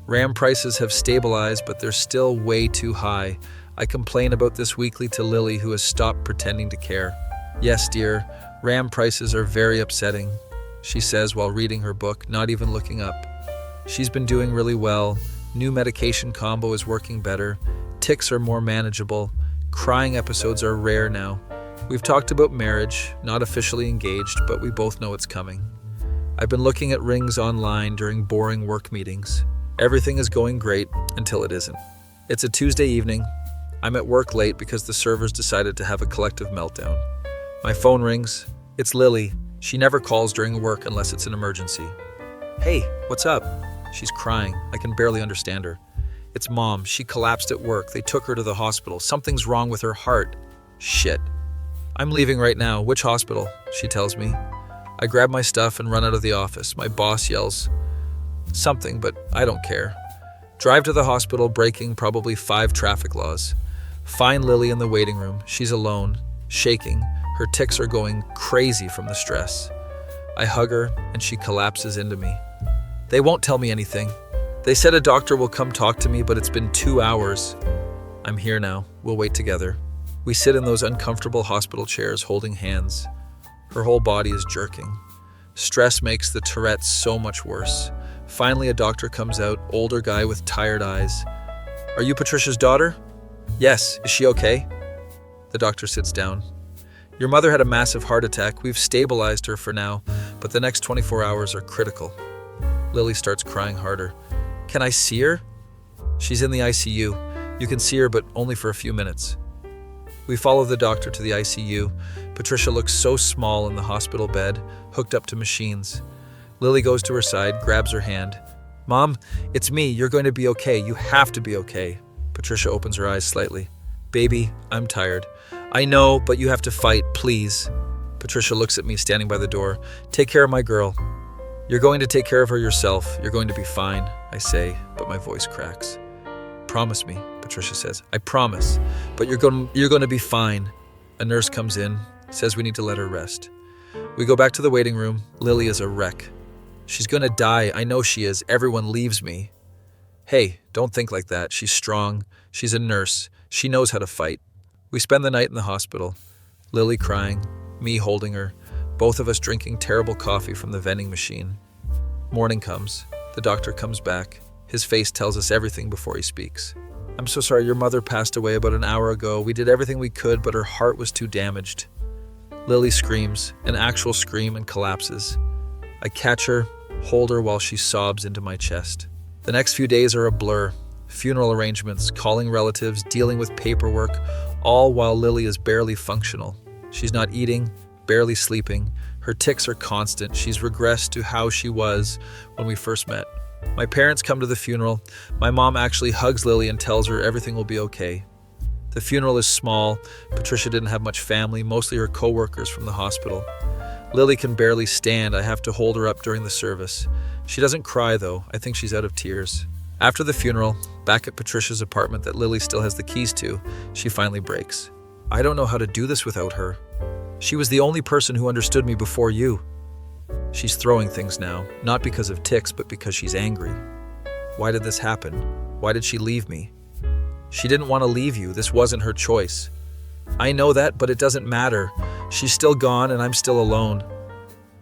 RAM prices have stabilized, but they're still way too high. I complain about this weekly to Lily, who has stopped pretending to care. Yes, dear, RAM prices are very upsetting, she says while reading her book, not even looking up. She's been doing really well. New medication combo is working better. Tics are more manageable. Crying episodes are rare now. We've talked about marriage, not officially engaged, but we both know it's coming. I've been looking at rings online during boring work meetings. Everything is going great until it isn't. It's a Tuesday evening. I'm at work late because the servers decided to have a collective meltdown. My phone rings. It's Lily. She never calls during work unless it's an emergency. Hey, what's up? She's crying. I can barely understand her. It's Mom. She collapsed at work. They took her to the hospital. Something's wrong with her heart. Shit. I'm leaving right now. Which hospital? She tells me. I grab my stuff and run out of the office. My boss yells something, but I don't care. Drive to the hospital, breaking probably 5 traffic laws. Find Lily in the waiting room. She's alone, shaking. Her tics are going crazy from the stress. I hug her and she collapses into me. They won't tell me anything. They said a doctor will come talk to me, but it's been 2 hours. I'm here now. We'll wait together. We sit in those uncomfortable hospital chairs holding hands. Her whole body is jerking. Stress makes the Tourette so much worse. Finally, a doctor comes out, older guy with tired eyes. Are you Patricia's daughter? Yes. Is she okay? The doctor sits down. Your mother had a massive heart attack. We've stabilized her for now, but the next 24 hours are critical. Lily starts crying harder. Can I see her? She's in the ICU. You can see her, but only for a few minutes. We follow the doctor to the ICU. Patricia looks so small in the hospital bed, hooked up to machines. Lily goes to her side, grabs her hand. Mom, it's me. You're going to be okay. You have to be okay. Patricia opens her eyes slightly. Baby, I'm tired. I know, but you have to fight, please. Patricia looks at me standing by the door. Take care of my girl. You're going to take care of her yourself. You're going to be fine, I say, but my voice cracks. Promise me, Patricia says. I promise, but you're going to be fine. A nurse comes in, says we need to let her rest. We go back to the waiting room. Lily is a wreck. She's going to die. I know she is. Everyone leaves me. Hey, don't think like that. She's strong. She's a nurse. She knows how to fight. We spend the night in the hospital. Lily crying, me holding her, both of us drinking terrible coffee from the vending machine. Morning comes. The doctor comes back. His face tells us everything before he speaks. I'm so sorry, your mother passed away about an hour ago. We did everything we could, but her heart was too damaged. Lily screams, an actual scream, and collapses. I catch her, hold her while she sobs into my chest. The next few days are a blur. Funeral arrangements, calling relatives, dealing with paperwork, all while Lily is barely functional. She's not eating, barely sleeping. Her tics are constant. She's regressed to how she was when we first met. My parents come to the funeral. My mom actually hugs Lily and tells her everything will be okay. The funeral is small. Patricia didn't have much family, mostly her co-workers from the hospital. Lily can barely stand. I have to hold her up during the service. She doesn't cry though. I think she's out of tears. After the funeral, back at Patricia's apartment that Lily still has the keys to, she finally breaks. I don't know how to do this without her. She was the only person who understood me before you. She's throwing things now, not because of tics, but because she's angry. Why did this happen? Why did she leave me? She didn't want to leave you. This wasn't her choice. I know that, but it doesn't matter. She's still gone and I'm still alone.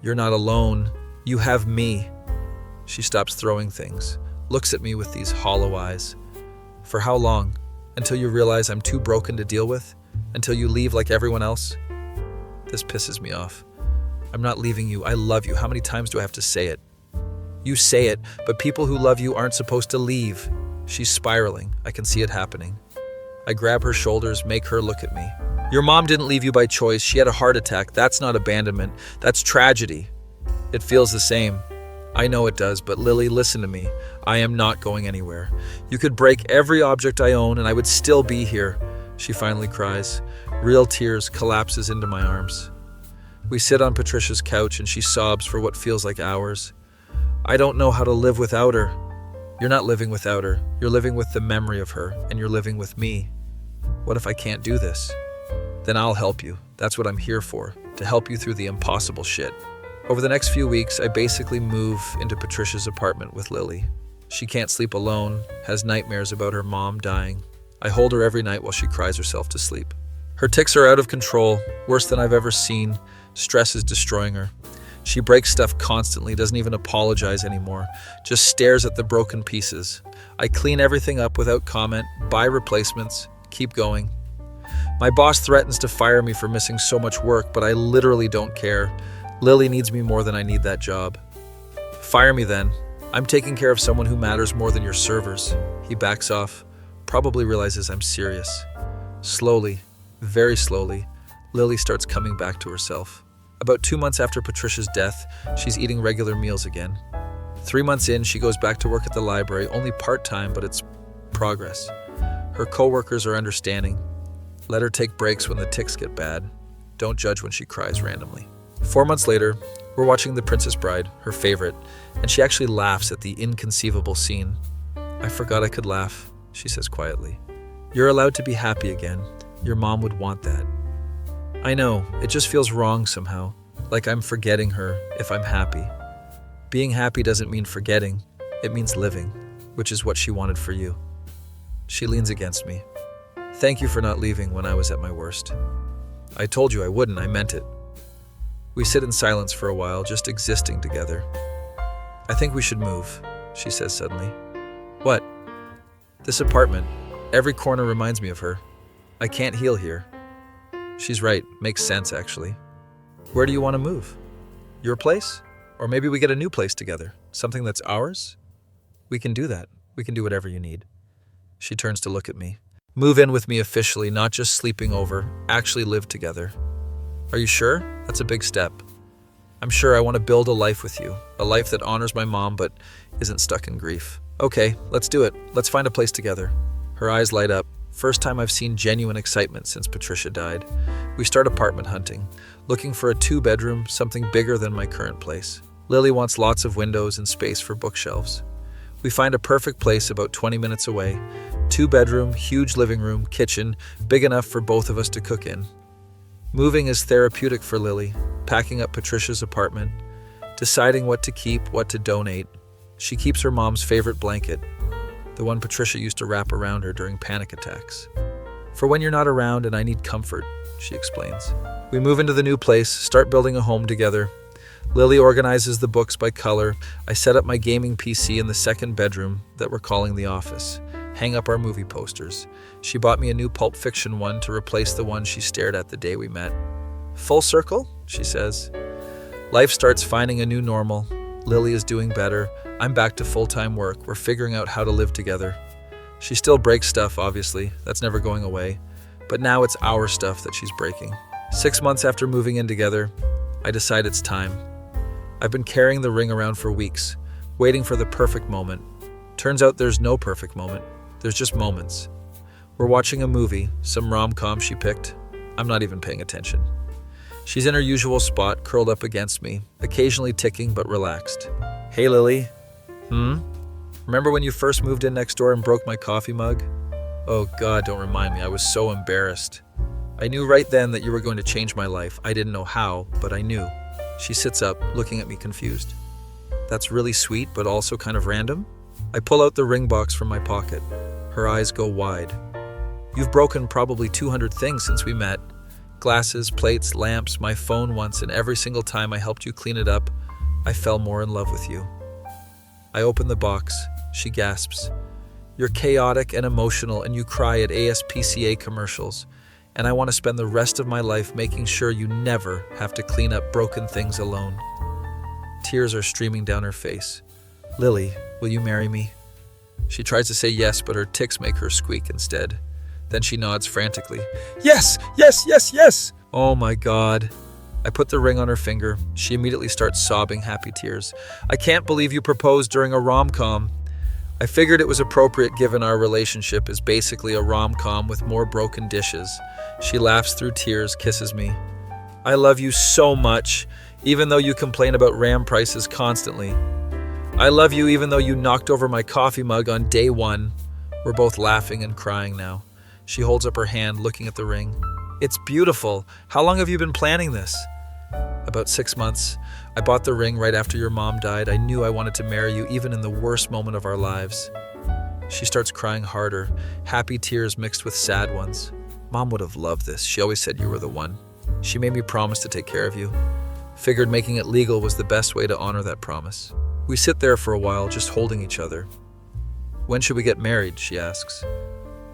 You're not alone. You have me. She stops throwing things, looks at me with these hollow eyes. For how long? Until you realize I'm too broken to deal with? Until you leave like everyone else? This pisses me off. I'm not leaving you. I love you. How many times do I have to say it? You say it, but people who love you aren't supposed to leave. She's spiraling. I can see it happening. I grab her shoulders, make her look at me. Your mom didn't leave you by choice. She had a heart attack. That's not abandonment. That's tragedy. It feels the same. I know it does, but Lily, listen to me. I am not going anywhere. You could break every object I own and I would still be here. She finally cries. Real tears, collapses into my arms. We sit on Patricia's couch and she sobs for what feels like hours. I don't know how to live without her. You're not living without her. You're living with the memory of her, and you're living with me. What if I can't do this? Then I'll help you. That's what I'm here for, to help you through the impossible shit. Over the next few weeks, I basically move into Patricia's apartment with Lily. She can't sleep alone, has nightmares about her mom dying. I hold her every night while she cries herself to sleep. Her tics are out of control, worse than I've ever seen. Stress is destroying her. She breaks stuff constantly, doesn't even apologize anymore, just stares at the broken pieces. I clean everything up without comment, buy replacements, keep going. My boss threatens to fire me for missing so much work, but I literally don't care. Lily needs me more than I need that job. Fire me then. I'm taking care of someone who matters more than your servers. He backs off, probably realizes I'm serious. Slowly, very slowly, Lily starts coming back to herself. About 2 months after Patricia's death, she's eating regular meals again. 3 months in, she goes back to work at the library, only part-time, but it's progress. Her co-workers are understanding. Let her take breaks when the tics get bad. Don't judge when she cries randomly. 4 months later, we're watching The Princess Bride, her favorite, and she actually laughs at the inconceivable scene. I forgot I could laugh, she says quietly. You're allowed to be happy again. Your mom would want that. I know, it just feels wrong somehow, like I'm forgetting her if I'm happy. Being happy doesn't mean forgetting, it means living, which is what she wanted for you. She leans against me. Thank you for not leaving when I was at my worst. I told you I wouldn't, I meant it. We sit in silence for a while, just existing together. I think we should move, she says suddenly. What? This apartment. Every corner reminds me of her. I can't heal here. She's right. Makes sense, actually. Where do you want to move? Your place? Or maybe we get a new place together. Something that's ours? We can do that. We can do whatever you need. She turns to look at me. Move in with me officially, not just sleeping over. Actually live together. Are you sure? That's a big step. I'm sure. I want to build a life with you. A life that honors my mom but isn't stuck in grief. Okay, let's do it. Let's find a place together. Her eyes light up. First time I've seen genuine excitement since Patricia died. We start apartment hunting, looking for a 2-bedroom, something bigger than my current place. Lily wants lots of windows and space for bookshelves. We find a perfect place about 20 minutes away. 2-bedroom, huge living room, kitchen, big enough for both of us to cook in. Moving is therapeutic for Lily, packing up Patricia's apartment, deciding what to keep, what to donate. She keeps her mom's favorite blanket, the one Patricia used to wrap around her during panic attacks. For when you're not around and I need comfort, she explains. We move into the new place, start building a home together. Lily organizes the books by color. I set up my gaming PC in the 2nd bedroom that we're calling the office. Hang up our movie posters. She bought me a new Pulp Fiction one to replace the one she stared at the day we met. Full circle, she says. Life starts finding a new normal. Lily is doing better. I'm back to full-time work. We're figuring out how to live together. She still breaks stuff, obviously. That's never going away. But now it's our stuff that she's breaking. 6 months after moving in together, I decide it's time. I've been carrying the ring around for weeks, waiting for the perfect moment. Turns out there's no perfect moment. There's just moments. We're watching a movie, some rom-com she picked. I'm not even paying attention. She's in her usual spot, curled up against me, occasionally ticking but relaxed. Hey, Lily. Remember when you first moved in next door and broke my coffee mug? Oh God, don't remind me. I was so embarrassed. I knew right then that you were going to change my life. I didn't know how, but I knew. She sits up, looking at me confused. That's really sweet, but also kind of random. I pull out the ring box from my pocket. Her eyes go wide. You've broken probably 200 things since we met. Glasses, plates, lamps, my phone once, and every single time I helped you clean it up, I fell more in love with you. I open the box. She gasps. You're chaotic and emotional, and you cry at ASPCA commercials. And I want to spend the rest of my life making sure you never have to clean up broken things alone. Tears are streaming down her face. Lily, will you marry me? She tries to say yes, but her tics make her squeak instead. Then she nods frantically. Yes, yes, yes, yes! Oh my God. I put the ring on her finger. She immediately starts sobbing happy tears. I can't believe you proposed during a rom-com. I figured it was appropriate given our relationship is basically a rom-com with more broken dishes. She laughs through tears, kisses me. I love you so much, even though you complain about RAM prices constantly. I love you even though you knocked over my coffee mug on day one. We're both laughing and crying now. She holds up her hand, looking at the ring. It's beautiful. How long have you been planning this? About 6 months. I bought the ring right after your mom died. I knew I wanted to marry you even in the worst moment of our lives. She starts crying harder, happy tears mixed with sad ones. Mom would have loved this. She always said you were the one. She made me promise to take care of you. Figured making it legal was the best way to honor that promise. We sit there for a while, just holding each other. When should we get married? She asks.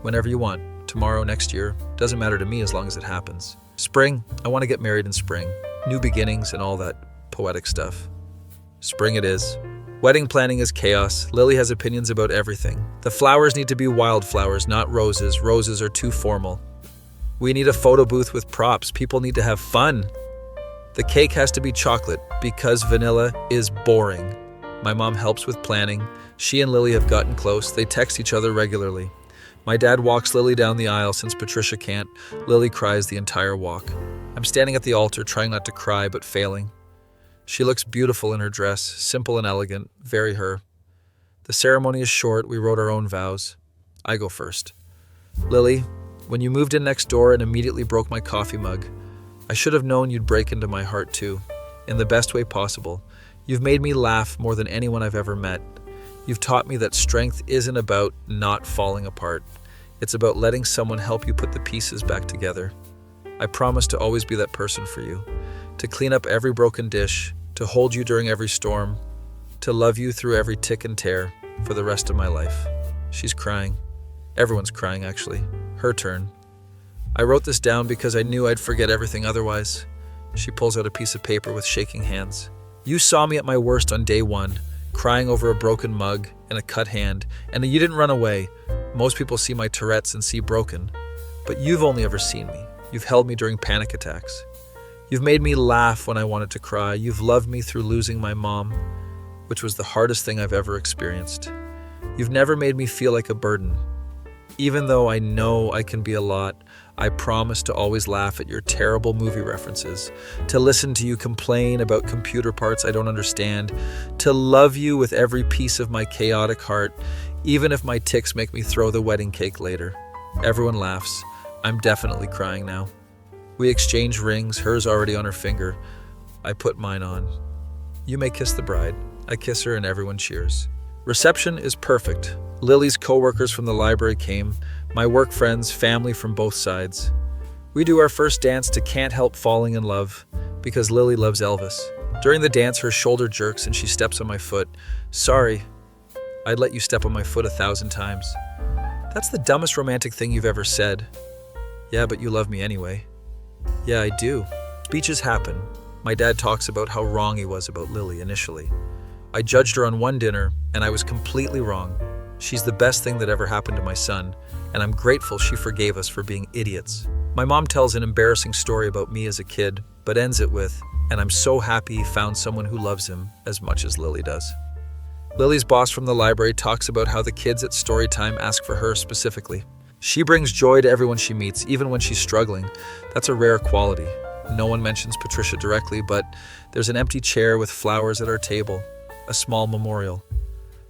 Whenever you want. Tomorrow, next year. Doesn't matter to me as long as it happens. Spring. I want to get married in spring. New beginnings and all that poetic stuff. Spring it is. Wedding planning is chaos. Lily has opinions about everything. The flowers need to be wildflowers, not roses. Roses are too formal. We need a photo booth with props. People need to have fun. The cake has to be chocolate because vanilla is boring. My mom helps with planning. She and Lily have gotten close. They text each other regularly. My dad walks Lily down the aisle since Patricia can't. Lily cries the entire walk. I'm standing at the altar trying not to cry but failing. She looks beautiful in her dress, simple and elegant, very her. The ceremony is short. We wrote our own vows. I go first. Lily, when you moved in next door and immediately broke my coffee mug, I should have known you'd break into my heart too, in the best way possible. You've made me laugh more than anyone I've ever met. You've taught me that strength isn't about not falling apart. It's about letting someone help you put the pieces back together. I promise to always be that person for you, to clean up every broken dish, to hold you during every storm, to love you through every tick and tear for the rest of my life. She's crying. Everyone's crying, actually. Her turn. I wrote this down because I knew I'd forget everything otherwise. She pulls out a piece of paper with shaking hands. You saw me at my worst on day one, crying over a broken mug and a cut hand, and you didn't run away. Most people see my Tourette's and see broken, but you've only ever seen me. You've held me during panic attacks. You've made me laugh when I wanted to cry. You've loved me through losing my mom, which was the hardest thing I've ever experienced. You've never made me feel like a burden. Even though I know I can be a lot, I promise to always laugh at your terrible movie references, to listen to you complain about computer parts I don't understand, to love you with every piece of my chaotic heart, even if my tics make me throw the wedding cake later. Everyone laughs. I'm definitely crying now. We exchange rings, hers already on her finger. I put mine on. You may kiss the bride. I kiss her and everyone cheers. Reception is perfect. Lily's co-workers from the library came, my work friends, family from both sides. We do our first dance to Can't Help Falling in Love because Lily loves Elvis. During the dance, her shoulder jerks and she steps on my foot. Sorry, I'd let you step on my foot 1,000 times. That's the dumbest romantic thing you've ever said. Yeah, but you love me anyway. Yeah, I do. Speeches happen. My dad talks about how wrong he was about Lily initially. I judged her on one dinner, and I was completely wrong. She's the best thing that ever happened to my son, and I'm grateful she forgave us for being idiots. My mom tells an embarrassing story about me as a kid, but ends it with, and I'm so happy he found someone who loves him as much as Lily does. Lily's boss from the library talks about how the kids at story time ask for her specifically. She brings joy to everyone she meets, even when she's struggling. That's a rare quality. No one mentions Patricia directly, but there's an empty chair with flowers at our table, a small memorial.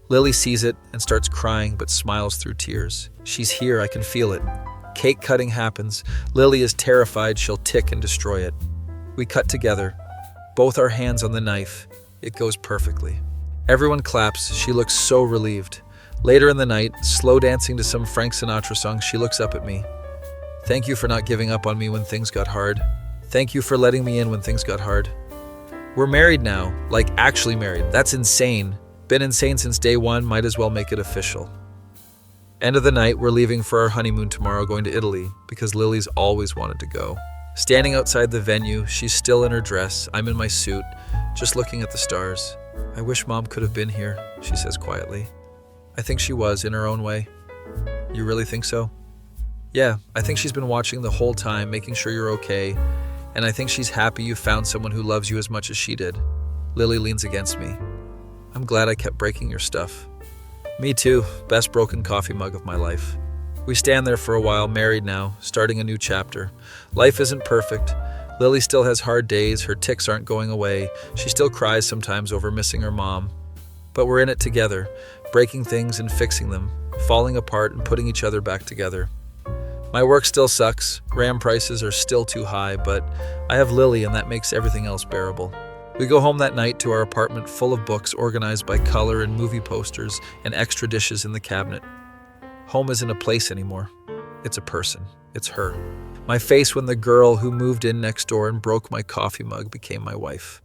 Lily sees it and starts crying, but smiles through tears. She's here, I can feel it. Cake cutting happens. Lily is terrified she'll tick and destroy it. We cut together, both our hands on the knife. It goes perfectly. Everyone claps. She looks so relieved. Later in the night, slow dancing to some Frank Sinatra song, she looks up at me. Thank you for not giving up on me when things got hard. Thank you for letting me in when things got hard. We're married now, like actually married. That's insane. Been insane since day one, might as well make it official. End of the night, we're leaving for our honeymoon tomorrow, going to Italy, because Lily's always wanted to go. Standing outside the venue, she's still in her dress, I'm in my suit, just looking at the stars. I wish Mom could have been here, she says quietly. I think she was, in her own way. You really think so? Yeah, I think she's been watching the whole time, making sure you're okay, and I think she's happy you found someone who loves you as much as she did. Lily leans against me. I'm glad I kept breaking your stuff. Me too, best broken coffee mug of my life. We stand there for a while, married now, starting a new chapter. Life isn't perfect. Lily still has hard days, her tics aren't going away, she still cries sometimes over missing her mom. But we're in it together, breaking things and fixing them, falling apart and putting each other back together. My work still sucks, RAM prices are still too high, but I have Lily and that makes everything else bearable. We go home that night to our apartment full of books organized by color and movie posters and extra dishes in the cabinet. Home isn't a place anymore. It's a person. It's her. My face when the girl who moved in next door and broke my coffee mug became my wife.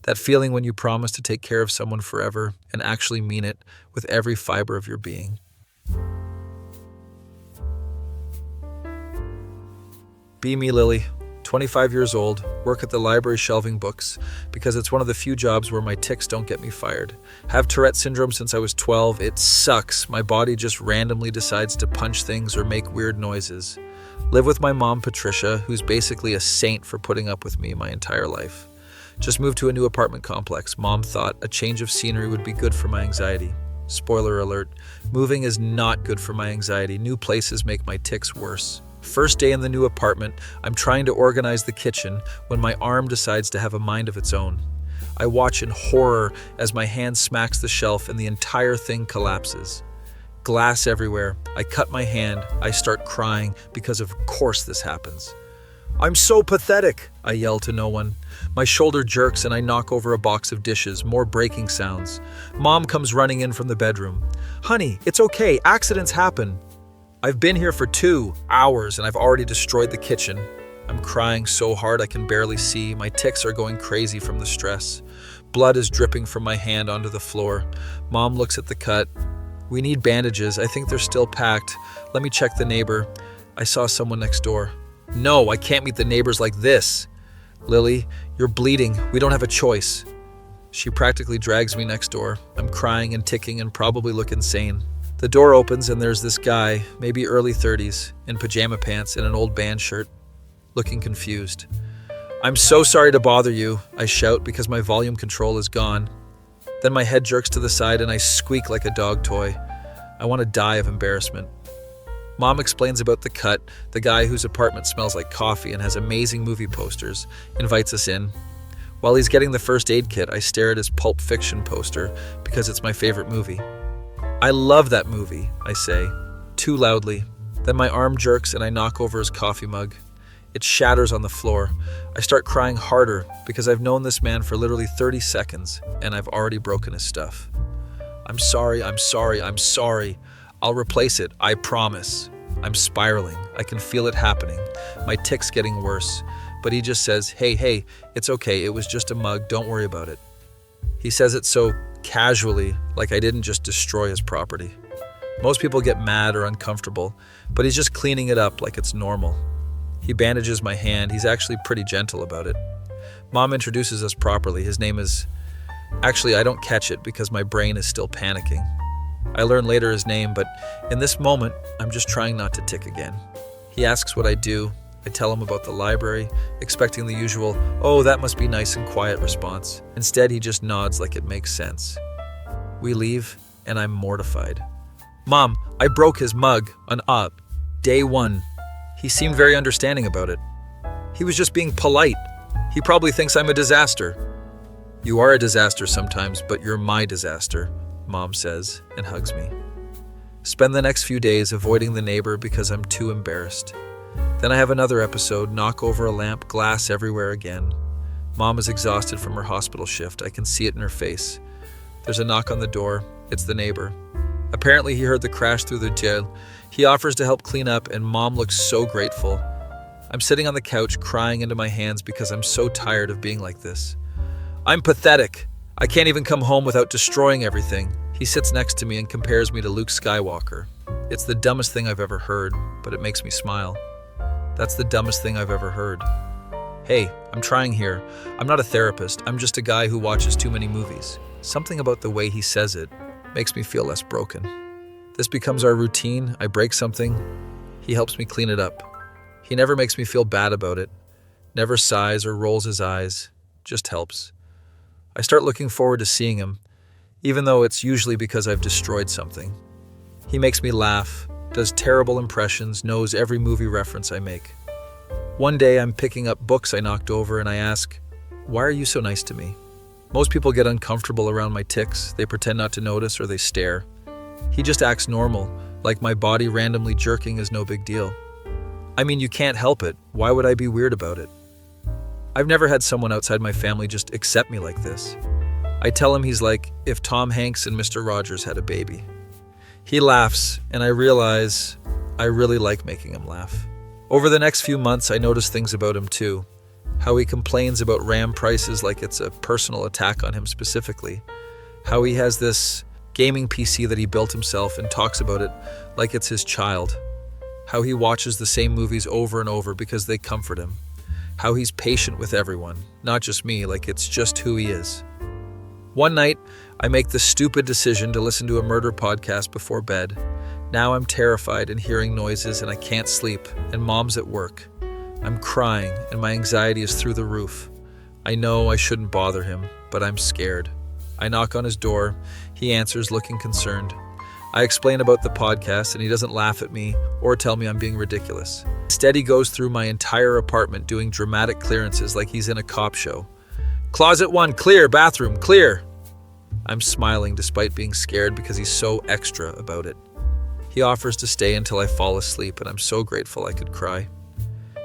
That feeling when you promise to take care of someone forever and actually mean it with every fiber of your being. Be me, Lily. 25 years old, work at the library shelving books because it's one of the few jobs where my tics don't get me fired. Have Tourette syndrome since I was 12. It sucks. My body just randomly decides to punch things or make weird noises. Live with my mom, Patricia, who's basically a saint for putting up with me my entire life. Just moved to a new apartment complex. Mom thought a change of scenery would be good for my anxiety. Spoiler alert, moving is not good for my anxiety. New places make my tics worse. First day in the new apartment, I'm trying to organize the kitchen when my arm decides to have a mind of its own. I watch in horror as my hand smacks the shelf and the entire thing collapses. Glass everywhere. I cut my hand. I start crying because of course this happens. I'm so pathetic, I yell to no one. My shoulder jerks and I knock over a box of dishes, more breaking sounds. Mom comes running in from the bedroom. Honey, it's okay, accidents happen. I've been here for 2 hours and I've already destroyed the kitchen. I'm crying so hard I can barely see. My tics are going crazy from the stress. Blood is dripping from my hand onto the floor. Mom looks at the cut. We need bandages. I think they're still packed. Let me check the neighbor. I saw someone next door. No, I can't meet the neighbors like this. Lily, you're bleeding. We don't have a choice. She practically drags me next door. I'm crying and ticking and probably look insane. The door opens and there's this guy, maybe early 30s, in pajama pants and an old band shirt, looking confused. I'm so sorry to bother you, I shout because my volume control is gone. Then my head jerks to the side and I squeak like a dog toy. I want to die of embarrassment. Mom explains about the cut, the guy whose apartment smells like coffee and has amazing movie posters, invites us in. While he's getting the first aid kit, I stare at his Pulp Fiction poster because it's my favorite movie. I love that movie, I say, too loudly. Then my arm jerks and I knock over his coffee mug. It shatters on the floor. I start crying harder because I've known this man for literally 30 seconds and I've already broken his stuff. I'm sorry. I'll replace it, I promise. I'm spiraling. I can feel it happening. My tics getting worse. But he just says, hey, it's okay. It was just a mug. Don't worry about it. He says it so casually, like I didn't just destroy his property. Most people get mad or uncomfortable, but he's just cleaning it up like it's normal. He bandages my hand. He's actually pretty gentle about it. Mom introduces us properly. His name is... Actually, I don't catch it because my brain is still panicking. I learn later his name, but in this moment, I'm just trying not to tick again. He asks what I do. I tell him about the library, expecting the usual, "Oh, that must be nice and quiet" response. Instead, he just nods like it makes sense. We leave, and I'm mortified. "Mom, I broke his mug on day 1. He seemed very understanding about it. He was just being polite. He probably thinks I'm a disaster." "You are a disaster sometimes, but you're my disaster," Mom says and hugs me. Spend the next few days avoiding the neighbor because I'm too embarrassed. Then I have another episode, knock over a lamp, glass everywhere again. Mom is exhausted from her hospital shift. I can see it in her face. There's a knock on the door. It's the neighbor. Apparently he heard the crash through the jail. He offers to help clean up, and Mom looks so grateful. I'm sitting on the couch crying into my hands because I'm so tired of being like this. I'm pathetic. I can't even come home without destroying everything. He sits next to me and compares me to Luke Skywalker. It's the dumbest thing I've ever heard, but it makes me smile. That's the dumbest thing I've ever heard. Hey, I'm trying here. I'm not a therapist. I'm just a guy who watches too many movies. Something about the way he says it makes me feel less broken. This becomes our routine. I break something. He helps me clean it up. He never makes me feel bad about it. Never sighs or rolls his eyes. Just helps. I start looking forward to seeing him, even though it's usually because I've destroyed something. He makes me laugh, does terrible impressions, knows every movie reference I make. One day I'm picking up books I knocked over and I ask, "Why are you so nice to me?" Most people get uncomfortable around my tics. They pretend not to notice or they stare. He just acts normal, like my body randomly jerking is no big deal. I mean, you can't help it. Why would I be weird about it? I've never had someone outside my family just accept me like this. I tell him he's like if Tom Hanks and Mr. Rogers had a baby. He laughs, and I realize I really like making him laugh. Over the next few months, I notice things about him too. How he complains about RAM prices like it's a personal attack on him specifically. How he has this gaming PC that he built himself and talks about it like it's his child. How he watches the same movies over and over because they comfort him. How he's patient with everyone, not just me, like it's just who he is. One night, I make the stupid decision to listen to a murder podcast before bed. Now I'm terrified and hearing noises and I can't sleep, and Mom's at work. I'm crying and my anxiety is through the roof. I know I shouldn't bother him, but I'm scared. I knock on his door. He answers looking concerned. I explain about the podcast and he doesn't laugh at me or tell me I'm being ridiculous. Instead, he goes through my entire apartment doing dramatic clearances like he's in a cop show. Closet 1, clear. Bathroom, clear. I'm smiling despite being scared because he's so extra about it. He offers to stay until I fall asleep, and I'm so grateful I could cry.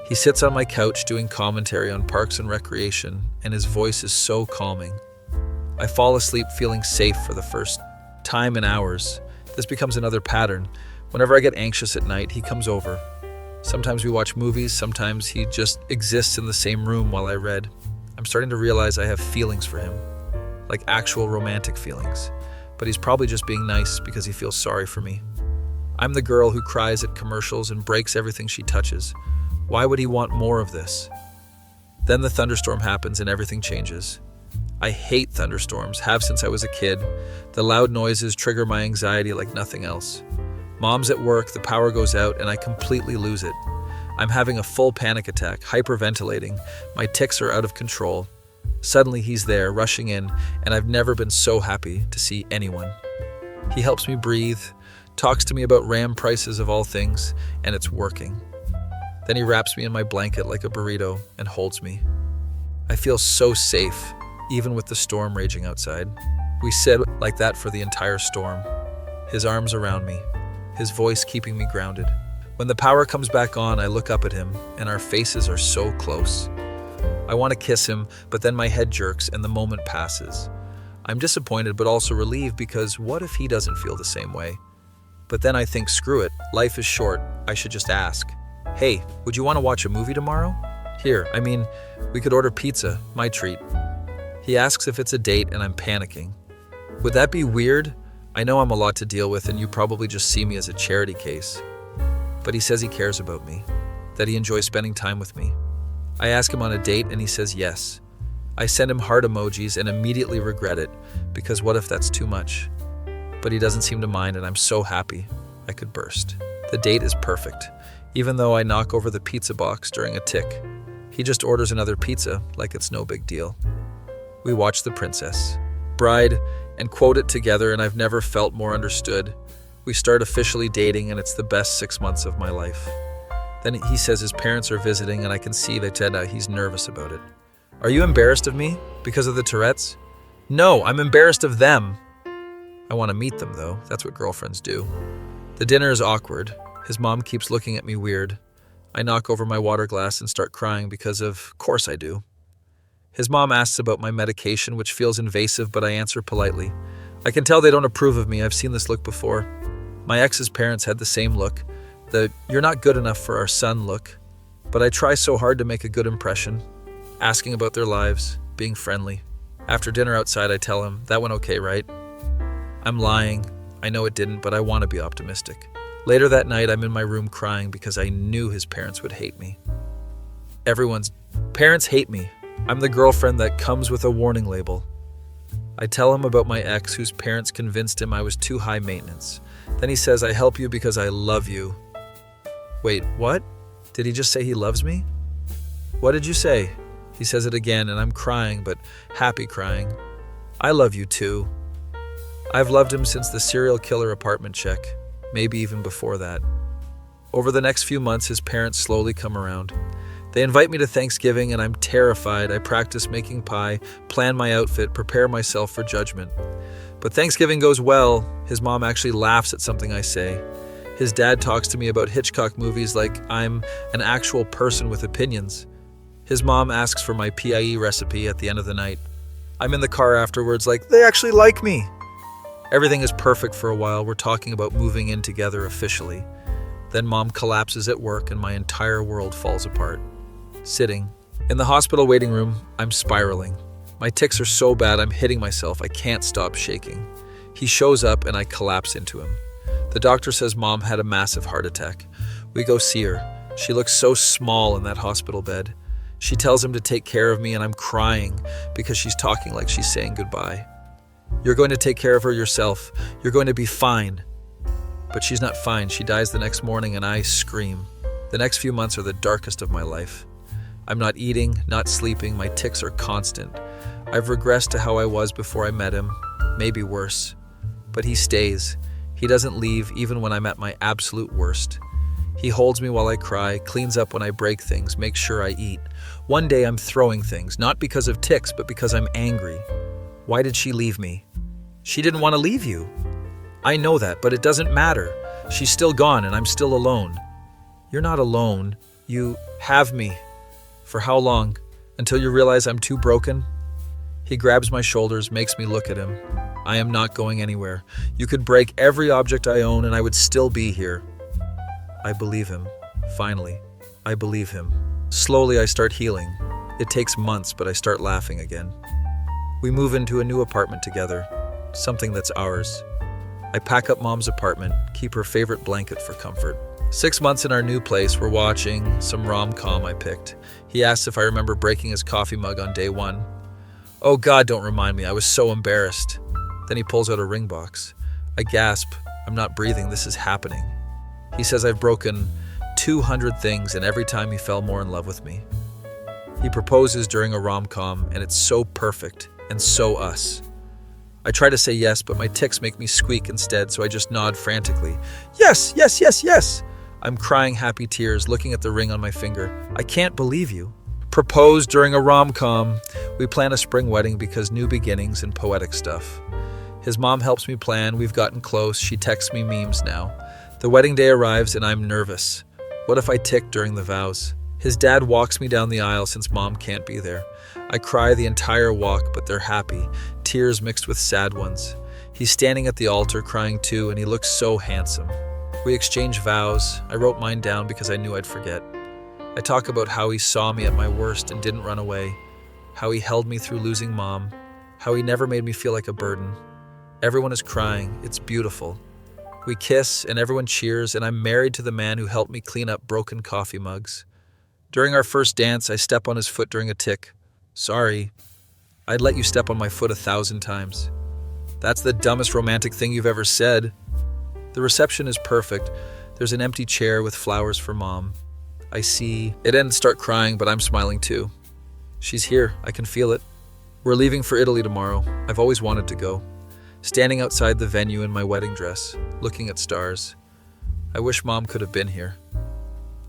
He sits on my couch doing commentary on parks and recreation, and his voice is so calming. I fall asleep feeling safe for the first time in hours. This becomes another pattern. Whenever I get anxious at night, he comes over. Sometimes we watch movies, sometimes he just exists in the same room while I read. I'm starting to realize I have feelings for him, like actual romantic feelings, but he's probably just being nice because he feels sorry for me. I'm the girl who cries at commercials and breaks everything she touches. Why would he want more of this? Then the thunderstorm happens and everything changes. I hate thunderstorms, have since I was a kid. The loud noises trigger my anxiety like nothing else. Mom's at work, the power goes out, and I completely lose it. I'm having a full panic attack, hyperventilating. My tics are out of control. Suddenly he's there, rushing in, and I've never been so happy to see anyone. He helps me breathe, talks to me about RAM prices of all things, and it's working. Then he wraps me in my blanket like a burrito and holds me. I feel so safe, even with the storm raging outside. We sit like that for the entire storm. His arms around me, his voice keeping me grounded. When the power comes back on, I look up at him, and our faces are so close. I want to kiss him, but then my head jerks and the moment passes. I'm disappointed but also relieved because what if he doesn't feel the same way? But then I think, screw it, life is short, I should just ask. Hey, would you want to watch a movie tomorrow? We could order pizza, my treat. He asks if it's a date and I'm panicking. Would that be weird? I know I'm a lot to deal with and you probably just see me as a charity case. But he says he cares about me. that he enjoys spending time with me. I ask him on a date and he says yes. I send him heart emojis and immediately regret it, because what if that's too much? But he doesn't seem to mind and I'm so happy. I could burst. The date is perfect, even though I knock over the pizza box during a tick. He just orders another pizza like it's no big deal. We watch The Princess Bride and quote it together, and I've never felt more understood. We start officially dating and it's the best 6 months of my life. Then he says his parents are visiting and I can see that he's nervous about it. Are you embarrassed of me because of the Tourette's? No, I'm embarrassed of them. I want to meet them though. That's what girlfriends do. The dinner is awkward. His mom keeps looking at me weird. I knock over my water glass and start crying because of course I do. His mom asks about my medication, which feels invasive, but I answer politely. I can tell they don't approve of me. I've seen this look before. My ex's parents had the same look, the "you're not good enough for our son" look. But I try so hard to make a good impression, asking about their lives, being friendly. After dinner outside, I tell him, that went okay, right? I'm lying. I know it didn't, but I want to be optimistic. Later that night, I'm in my room crying because I knew his parents would hate me. Everyone's parents hate me. I'm the girlfriend that comes with a warning label. I tell him about my ex whose parents convinced him I was too high maintenance. Then he says, I help you because I love you. Wait, what? Did he just say he loves me? What did you say? He says it again and I'm crying, but happy crying. I love you too. I've loved him since the serial killer apartment check, maybe even before that. Over the next few months, his parents slowly come around. They invite me to Thanksgiving and I'm terrified. I practice making pie, plan my outfit, prepare myself for judgment. But Thanksgiving goes well. His mom actually laughs at something I say. His dad talks to me about Hitchcock movies like I'm an actual person with opinions. His mom asks for my PIE recipe at the end of the night. I'm in the car afterwards like, they actually like me. Everything is perfect for a while. We're talking about moving in together officially. Then mom collapses at work and my entire world falls apart. Sitting in the hospital waiting room, I'm spiraling. My tics are so bad I'm hitting myself. I can't stop shaking. He shows up and I collapse into him. The doctor says mom had a massive heart attack. We go see her. She looks so small in that hospital bed. She tells him to take care of me and I'm crying because she's talking like she's saying goodbye. You're going to take care of her yourself. You're going to be fine. But she's not fine. She dies the next morning and I scream. The next few months are the darkest of my life. I'm not eating, not sleeping. My tics are constant. I've regressed to how I was before I met him, maybe worse. But he stays. He doesn't leave even when I'm at my absolute worst. He holds me while I cry, cleans up when I break things, makes sure I eat. One day I'm throwing things, not because of tics, but because I'm angry. Why did she leave me? She didn't want to leave you. I know that, but it doesn't matter. She's still gone and I'm still alone. You're not alone. You have me. For how long? Until you realize I'm too broken? He grabs my shoulders, makes me look at him. I am not going anywhere. You could break every object I own and I would still be here. I believe him. Finally, I believe him. Slowly I start healing. It takes months, but I start laughing again. We move into a new apartment together, something that's ours. I pack up mom's apartment, keep her favorite blanket for comfort. 6 months in our new place, we're watching some rom-com I picked. He asks if I remember breaking his coffee mug on day 1. Oh God, don't remind me, I was so embarrassed. Then he pulls out a ring box. I gasp, I'm not breathing, this is happening. He says I've broken 200 things and every time he fell more in love with me. He proposes during a rom-com and it's so perfect and so us. I try to say yes, but my tics make me squeak instead, so I just nod frantically. Yes, yes, yes, yes! I'm crying happy tears, looking at the ring on my finger. I can't believe you. Propose during a rom-com. We plan a spring wedding because new beginnings and poetic stuff. His mom helps me plan. We've gotten close. She texts me memes now. The wedding day arrives and I'm nervous. What if I tic during the vows? His dad walks me down the aisle since mom can't be there. I cry the entire walk, but they're happy, tears mixed with sad ones. He's standing at the altar crying too, and he looks so handsome. We exchange vows. I wrote mine down because I knew I'd forget. I talk about how he saw me at my worst and didn't run away, how he held me through losing mom, how he never made me feel like a burden. Everyone is crying. It's beautiful. We kiss and everyone cheers, and I'm married to the man who helped me clean up broken coffee mugs. During our first dance, I step on his foot during a tick. Sorry. I'd let you step on my foot 1,000 times. That's the dumbest romantic thing you've ever said. The reception is perfect. There's an empty chair with flowers for Mom. I see it and start crying, but I'm smiling too. She's here. I can feel it. We're leaving for Italy tomorrow. I've always wanted to go. Standing outside the venue in my wedding dress, looking at stars. I wish Mom could have been here.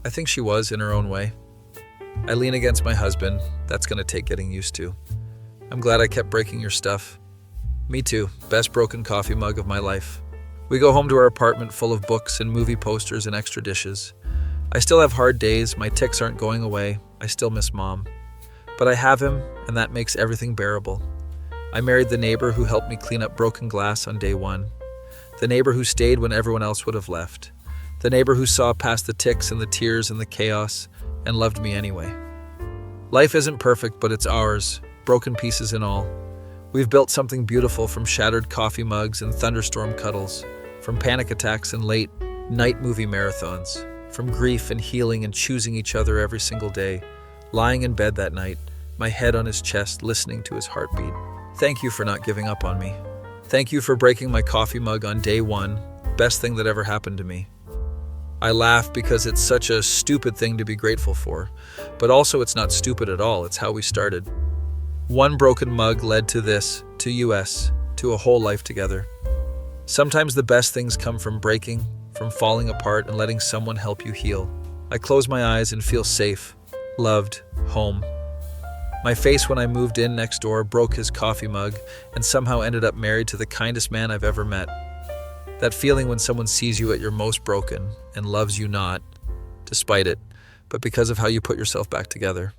I think she was in her own way. I lean against my husband. That's going to take getting used to. I'm glad I kept breaking your stuff. Me too. Best broken coffee mug of my life. We go home to our apartment full of books and movie posters and extra dishes. I still have hard days. My tics aren't going away. I still miss Mom. But I have him, and that makes everything bearable. I married the neighbor who helped me clean up broken glass on day one. The neighbor who stayed when everyone else would have left. The neighbor who saw past the tics and the tears and the chaos and loved me anyway. Life isn't perfect, but it's ours, broken pieces and all. We've built something beautiful from shattered coffee mugs and thunderstorm cuddles, from panic attacks and late night movie marathons, from grief and healing and choosing each other every single day, lying in bed that night, my head on his chest, listening to his heartbeat. Thank you for not giving up on me. Thank you for breaking my coffee mug on day one, best thing that ever happened to me. I laugh because it's such a stupid thing to be grateful for, but also it's not stupid at all, it's how we started. One broken mug led to this, to US, to a whole life together. Sometimes the best things come from breaking, from falling apart and letting someone help you heal. I close my eyes and feel safe, loved, home. My face when I moved in next door broke his coffee mug and somehow ended up married to the kindest man I've ever met. That feeling when someone sees you at your most broken and loves you not, despite it, but because of how you put yourself back together.